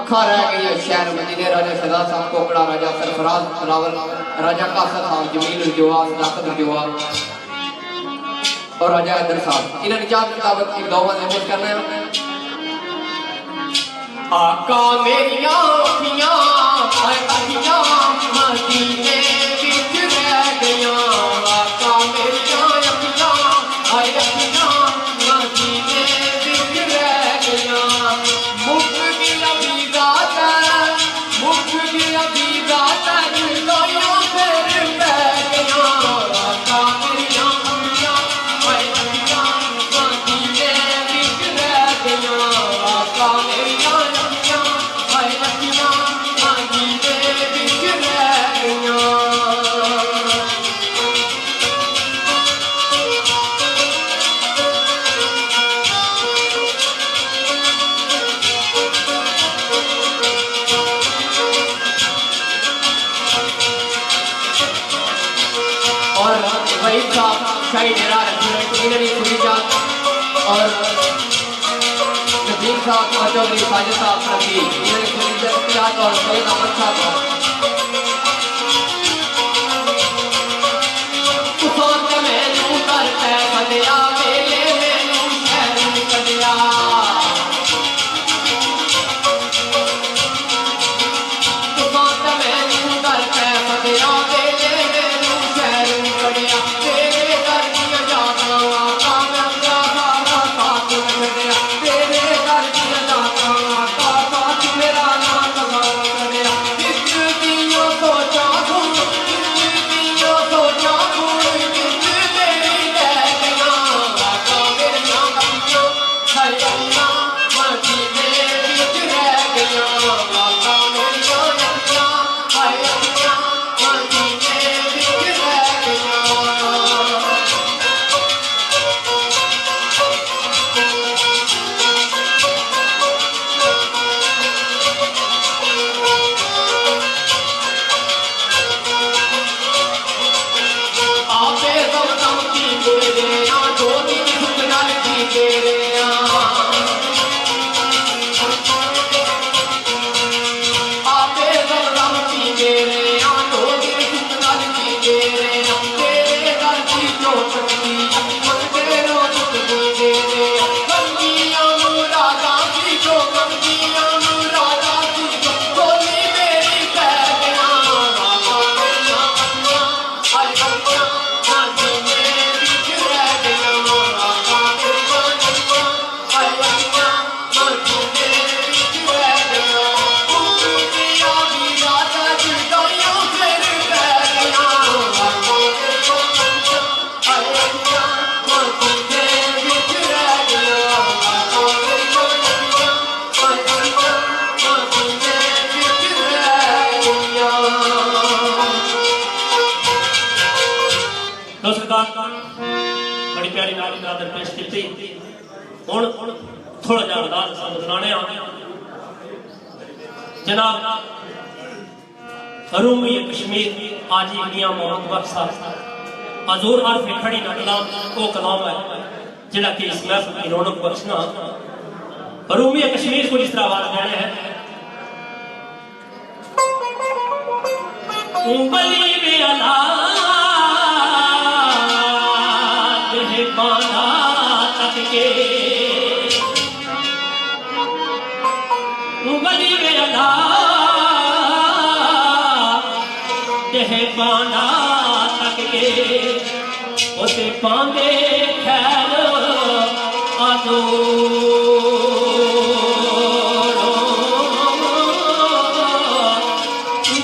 Speaker 1: अखा रह गई है शहर मदीने राजा शहजाद साहब कोकड़ा राजा सरफराज बिलावल राजा कासद साहब जमील रजोआ सदाकत रजोआ और राजा हैदर साहब इन्होंने चार मुताबिक एक दो बातें पेश करना है आका मेरियां अखियां अखियां मदीने विच रह गईयां आका मेरियां अखियां अखियां मदीने विच रह गईयां मुख गया मुख गया दीदा तोया फिर पै गया आका मेरियां अखियां अखियां मदीने विच रह गईयां आका मेरियां अखियां अखियां मदीने विच रह गईयां वहीद साहब शाही डेरा रेस्टोरेंट इन्होंने छुट्टी चाह और नजीम साहब और चौधरी साजिद साहब रफी इन्होंने छुट्टी चाह और सैयद अहमद साहब तुफान का मैनू कर पै बदया मेले मैनू शहर निकलिया तुफान का मैनू कर पै बदया मेले मैनू शहर निकलिया तेरे घर की जाता का साथ मेरा नाम लगा
Speaker 2: पुरस्कार बड़ी प्यारी नाल नादर पेश की हुण थोड़ा जिहा अंदाज सानूं सुनाने जनाब रूमी कश्मीर आजी मियां मोहम्मद बख्श साहब हजूर आरफ खड़ी ना कलाम वो कलाम है जिहड़ा कि इस महफिल की रौनक बख्शना रूमी कश्मीर को इस तरह आवाज देने हैं बली में अला बाना तक के बली में अला बाना तक के उसे पांदे खैर आदो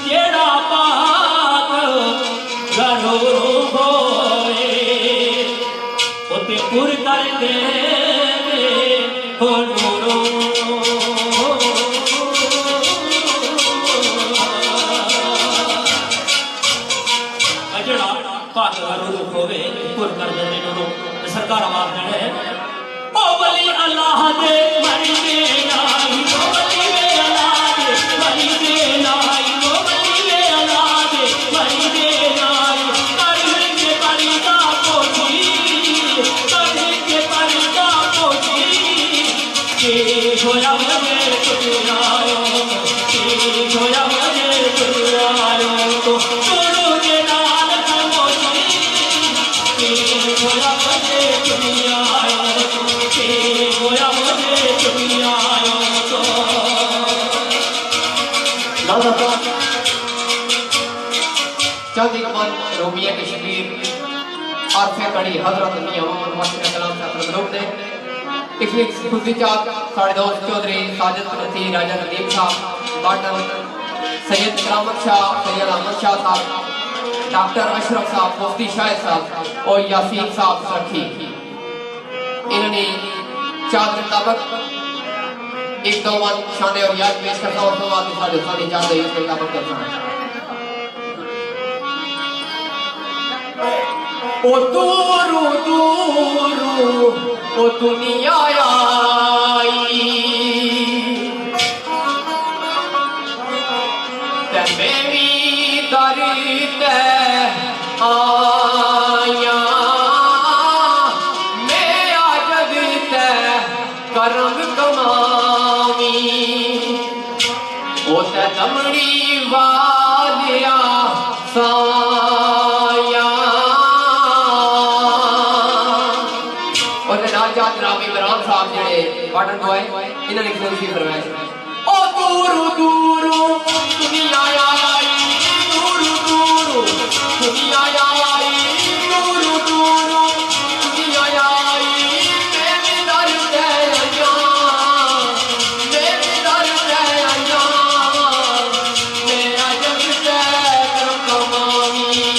Speaker 2: जेड़ा पाक गरो होए उते पुर कर दे हो नूरो पाक गरो होवे पुर कर दे नूरो सरकार आवाज देने ओ वली अल्लाह दे मरी दे नाई ओ वली वे अल्लाह दे मरी दे नाई ओ वली वे अल्लाह दे मरी दे नाई कर के परिता पोछी कर के परिता पोछी के होया मुझे तुरायो के होया मुझे तुरायो तो छोड़ो के नाल खमोशी के होया मुझे तुरायो के होया मुझे तुरायो तो
Speaker 1: चौधरी कमान रूमिया कश्मीर और फिर कड़ी हजरत मियां मोहम्मद बख्श कलाम साहब ग्रुप ने इसमें खुशी चाक साढ़े दोस्त चौधरी साजिद नसीर राजा नदीम साहब बाटन सैयद करामत शाह सैयद अहमद शाह साहब डॉक्टर अशरफ साहब मुफ्ती शाहिद साहब और यासीन साहब सखी इन्होंने चांद मुताबिक एक दो वन शाने और याद पेश करता और दो आदमी साढ़े सानी चांद है इसके मुताबिक करता है ओ दूरू दूरू ओ दुनिया आई ते मेरी दरी ते आया मेरा जग ते करम कमावी ओ ते दमड़ी वालिया साया राजा जनाब इमरान साहब जेड़े पाटन को आए इन्होंने एक दूसरी फरमाइश ओ दूरू दूरू दुनिया आई दूरू दूरू दुनिया आई दूरू दूरू दुनिया आई मेरे दर पे आया मेरे दर पे आया मेरा जग से करम कमावी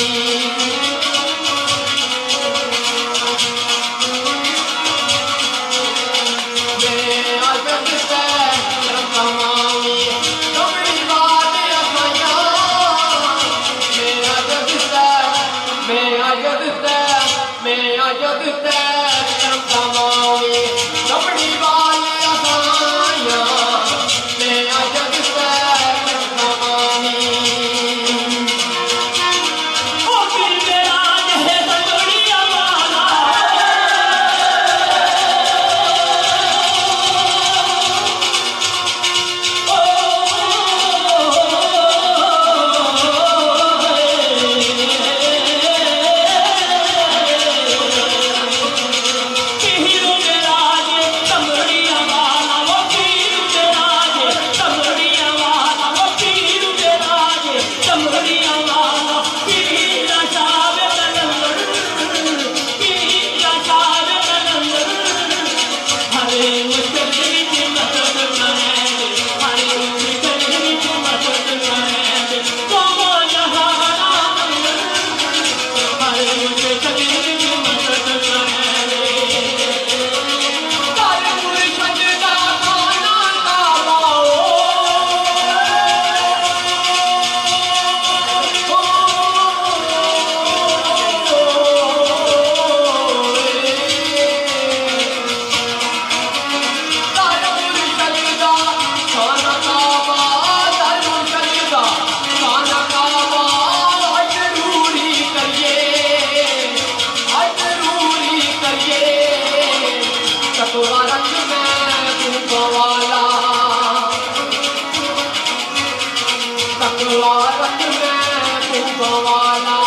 Speaker 1: वाला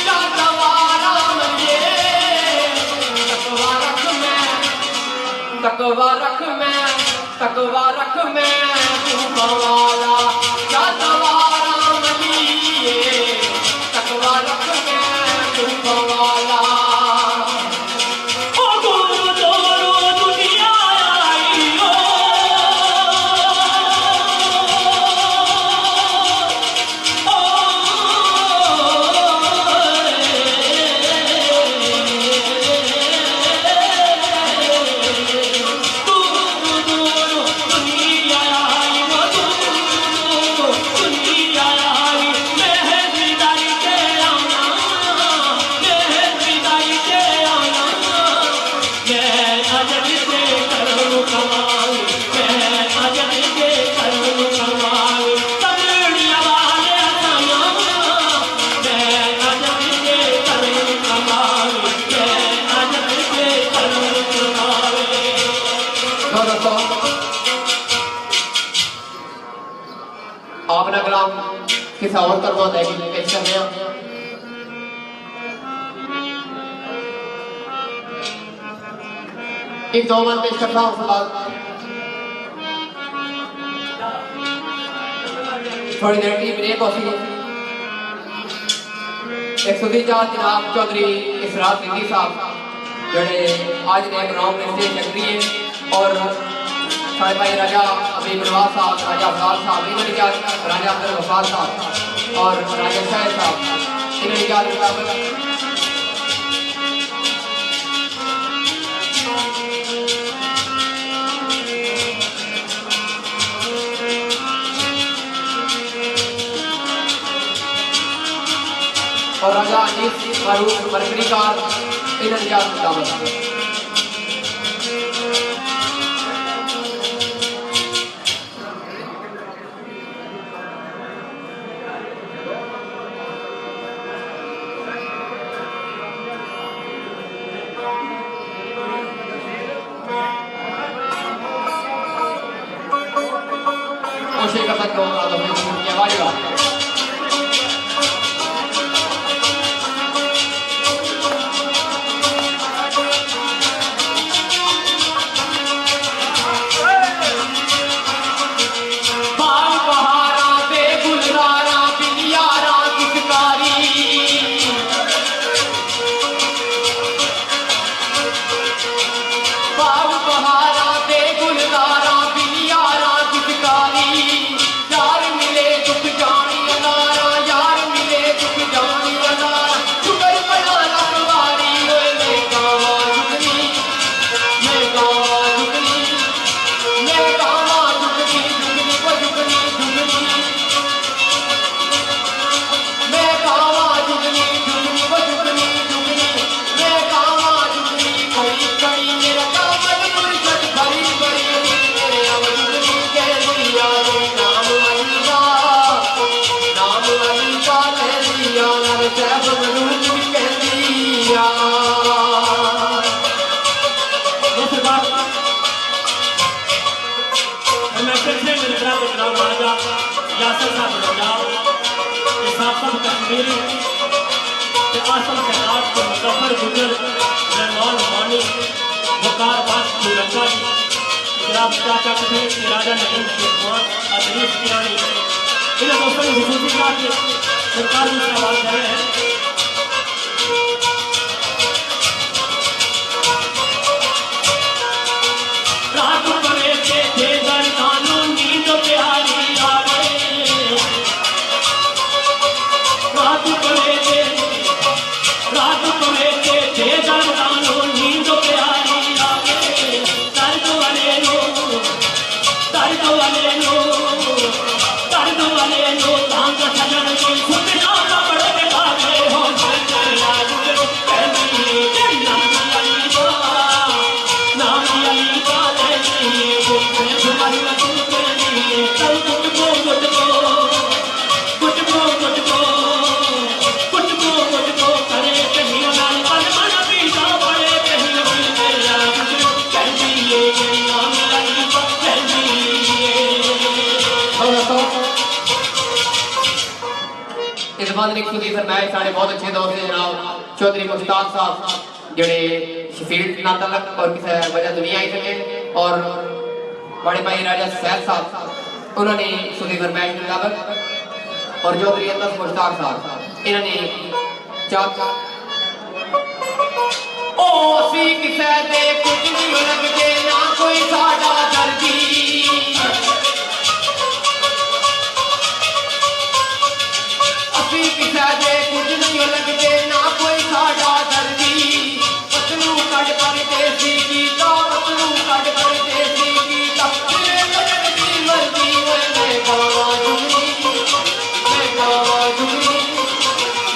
Speaker 1: जातवारा मलिए तकवा रख मैं रूपा वाला जातवारा मलिए तकवा रख मैं रूपा वाला आपने कलाम किस और तरह पेश करने एक दो बार पेश करता हूँ थोड़ी देर की ब्रेक होती है। 130 जनाब चौधरी इसरात सिद्दीकी साहब जड़े आज ने प्रोग्राम में स्टेज चक रही है और साढ़े भाई राजा अबीब नवाज साहब राजा अफजाल साहब इन्होंने इजाज़त राजा अब्दुल गफ्फार साहब और राजा शाहिद साहब इन्होंने इजाज़त मुताबिक और राजा अनीस फारूक मरकरीकार इन्होंने इजाज़त मुताबिक शेख अहमद को आवाज़ कश्मीरी आसम शहनाज को मुजफ्फर गुजर रहमान मानी वकार बात रखा जनाब चाचा कबीर के राजा नईम शेखवान अदरीस किरानी इन दोस्तों की हुजूरी का सरकार में सवाल कर रहे हैं। रात बने थे दर कानून नींद प्यारी आवे रात बने थे दर कानून नींद प्यारी आवे दर्द वाले लो तांग सजन की खुद जाना पड़े नाजरीन सुधी फरमाए साढ़े बहुत अच्छे दोस्त हैं जनाब चौधरी मुश्ताक साहब जेड़े शफील्ड ना तलक और किसी वजह दुनिया आई सके और बड़े भाई राजा सैद साहब उन्होंने सुधी फरमाइश मुताबिक और चौधरी अतस मुश्ताक साहब इन्होंने चार ओ सी किसे दे कुछ नहीं लगते ना कोई साडा दर्दी असी किसे दे कुछ नहीं लगते ना कोई साडा दर्दी पतलू कट कर देसी गीता पतलू कट कर देसी गीता तेरे बजट की मर्जी मैं गावा जुगनी मैं गावा जुगनी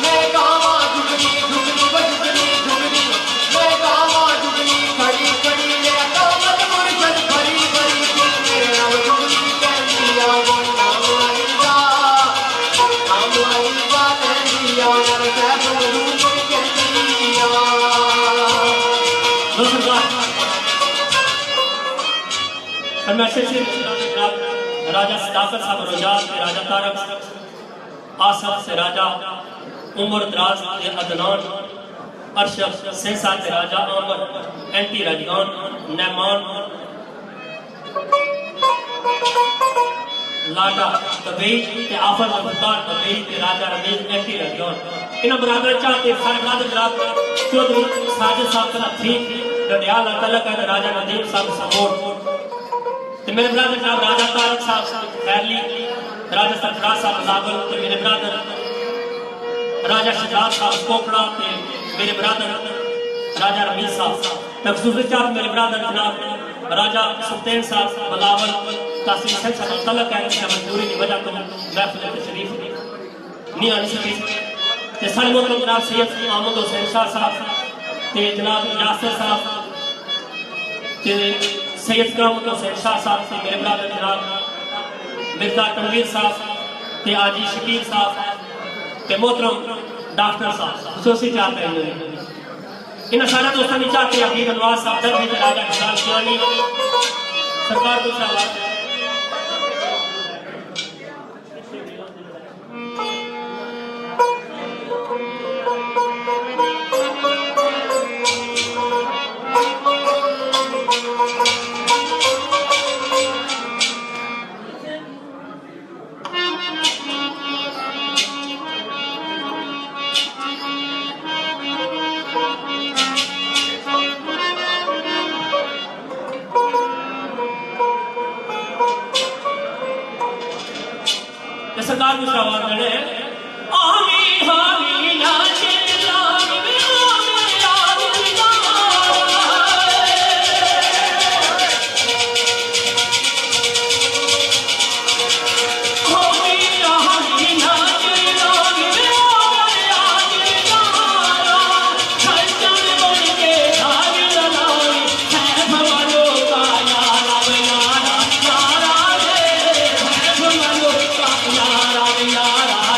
Speaker 1: मैं गावा जुगनी जुगनी बजुगनी जुगनी मैं गावा जुगनी खड़ी खड़ी मेरा कामत मुर्शद भरी भरी मेरे नाम जुगनी कहती आ नाम आईदा कहती आ नर कहती
Speaker 2: राजा सदाकत साहब रोजात के राजा तारक आसफ से राजा उमर दराज के अदनान अरशद सेसा के राजा अमर एंटी राजगान नैमान लाडा तबई ते आफत अफतार तबई ते राजा रमीज एंटी राजगान इन बरादर चाहते सारे बरादर जनाब चौधरी साजिद साहब का थी डडियाल तलक है राजा नदीम साहब सपोर्ट ते मेरे ब्रदर जनाब राजा तारक साहब खैरली राजा सरफराज साहब लावल ते मेरे ब्रदर राजा शहजाद साहब कोकड़ा ते मेरे ब्रदर राजा रमीज साहब तखसूसी चाहत मेरे ब्रदर जनाब राजा सुल्तान साहब बलावल तासीर साहब तलक है कि मंजूरी की वजह तो महफिल तशरीफ नहीं आनी सकी ते सारे मोहतरम जनाब सैयद मोहम्मद हुसैन शाह साहब ते जनाब यासिर साहब ते सैयद करामत हुसैन शाह साहब से मेरे ब्रदर जनाब मिर्जा तनवीर साहब ते आजी शकील साहब ते मोहतरम डॉक्टर साहब खुसूसी चाहते हैं इन सारे दोस्तों ने चाहते हैं हबीब नवाज साहब दरबार में राजा हिलाल शिवानी सरकार को सलाम सरकार को आवाज देने आमी हामी नाचे लामी में याद यारा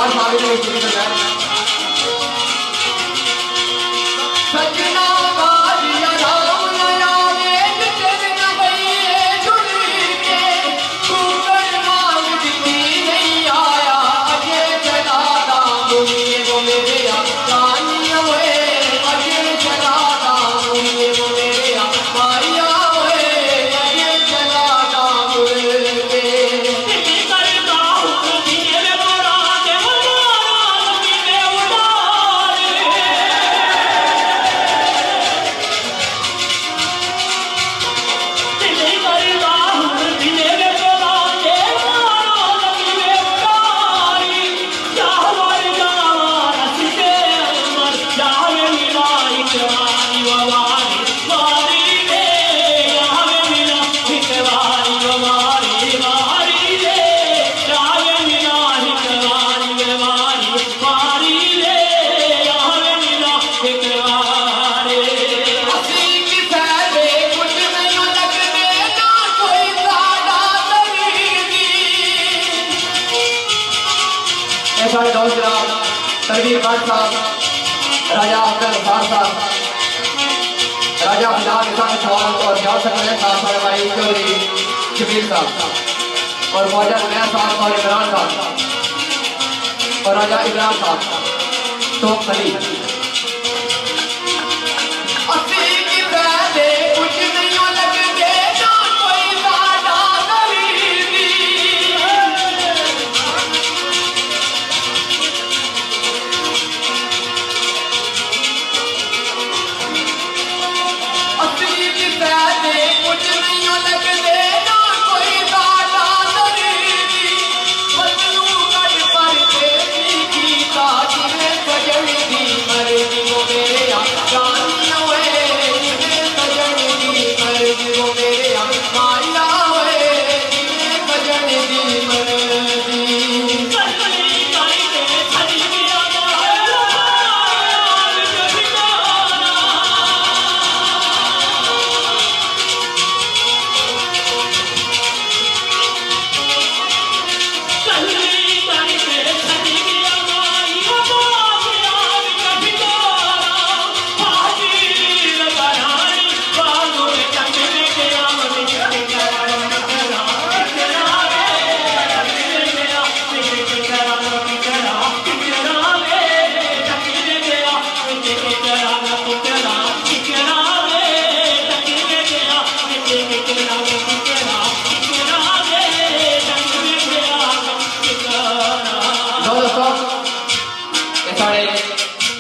Speaker 1: इमरान साहब ने शुरू करना है सजना बाजिया राम नया वेद चरण गए झुली के कुकर मांग दी नहीं आया अजय चला दामुनी वो मेरे रानी हुए अजय चला दामुनी वो मेरे मारिया हुए अजय चला दामुनी के सारे दोस्त जनाब तनवीर भट्ट साहब राजा अब्दुल गफ्फार साहब राजा बिलाल निशान साहब और जान सकते साहब हमारे भाई चौधरी जमील साहब और मौजा नया साहब और इमरान साहब और राजा इमरान साहब तो अली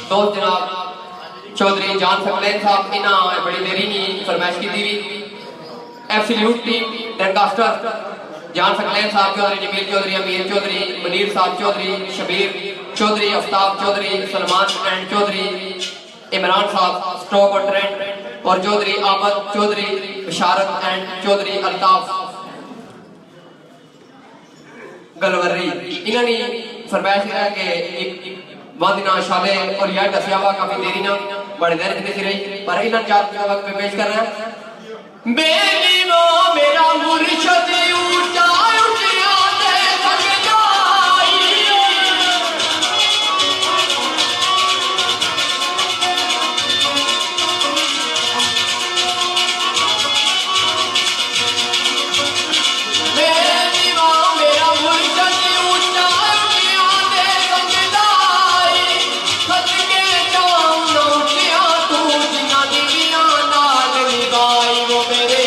Speaker 1: दोस्त जनाब चौधरी जान सकलैन साहब इन्हें बड़ी देरी नहीं फरमाइश की थी एब्सोल्यूट टीम डैनकास्टर जान सकलैन साहब चौधरी जमील चौधरी अमीर चौधरी मुनीर साहब चौधरी शबीर चौधरी आफ्ताब चौधरी सलमान एंड चौधरी इमरान साहब स्टॉक और ट्रेंड और चौधरी आमद चौधरी बशारत एंड चौधरी अल्ताफ गलवर्री इन्होंने फरमाइश किया कि एक वादिना शाले और यार दसियावा काफी देरी ना बड़े देर से रही पर इन्होंने चार वक्त में पेश कर रहे हैं मेरी वो मेरा मुर्शिद ऊंचा उठिया दे सक जाई मेरी वो मेरा मुर्शिद ऊंचा उठिया दे सक जाई सच के जाऊं नौटिया तू जिना दिया नाल निभाई वो मेरे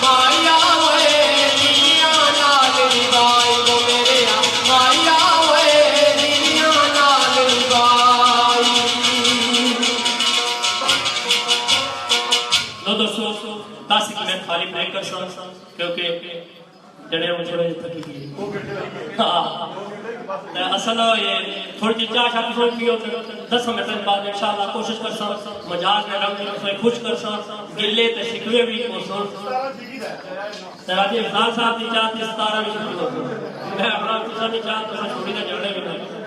Speaker 1: माया हुए दिया नाल निभाई वो मेरे माया हुए दिया नाल निभाई
Speaker 2: दोस्तों 10 मिनट खाली ब्रेक कर सकता क्योंकि जड़े मुझे थकी गई हां असल ये थोड़ी सी चाह शादी हो पियो 10 मिनट बाद इंशाल्लाह कोशिश कर सा मजाक में रंग से खुश कर सा गिले ते शिकवे भी को सो राजे इमरान साहब की चाह 17 भी शुरू हो मैं अपना तुसा नहीं चाह तो छोड़ी ना जाने भी नहीं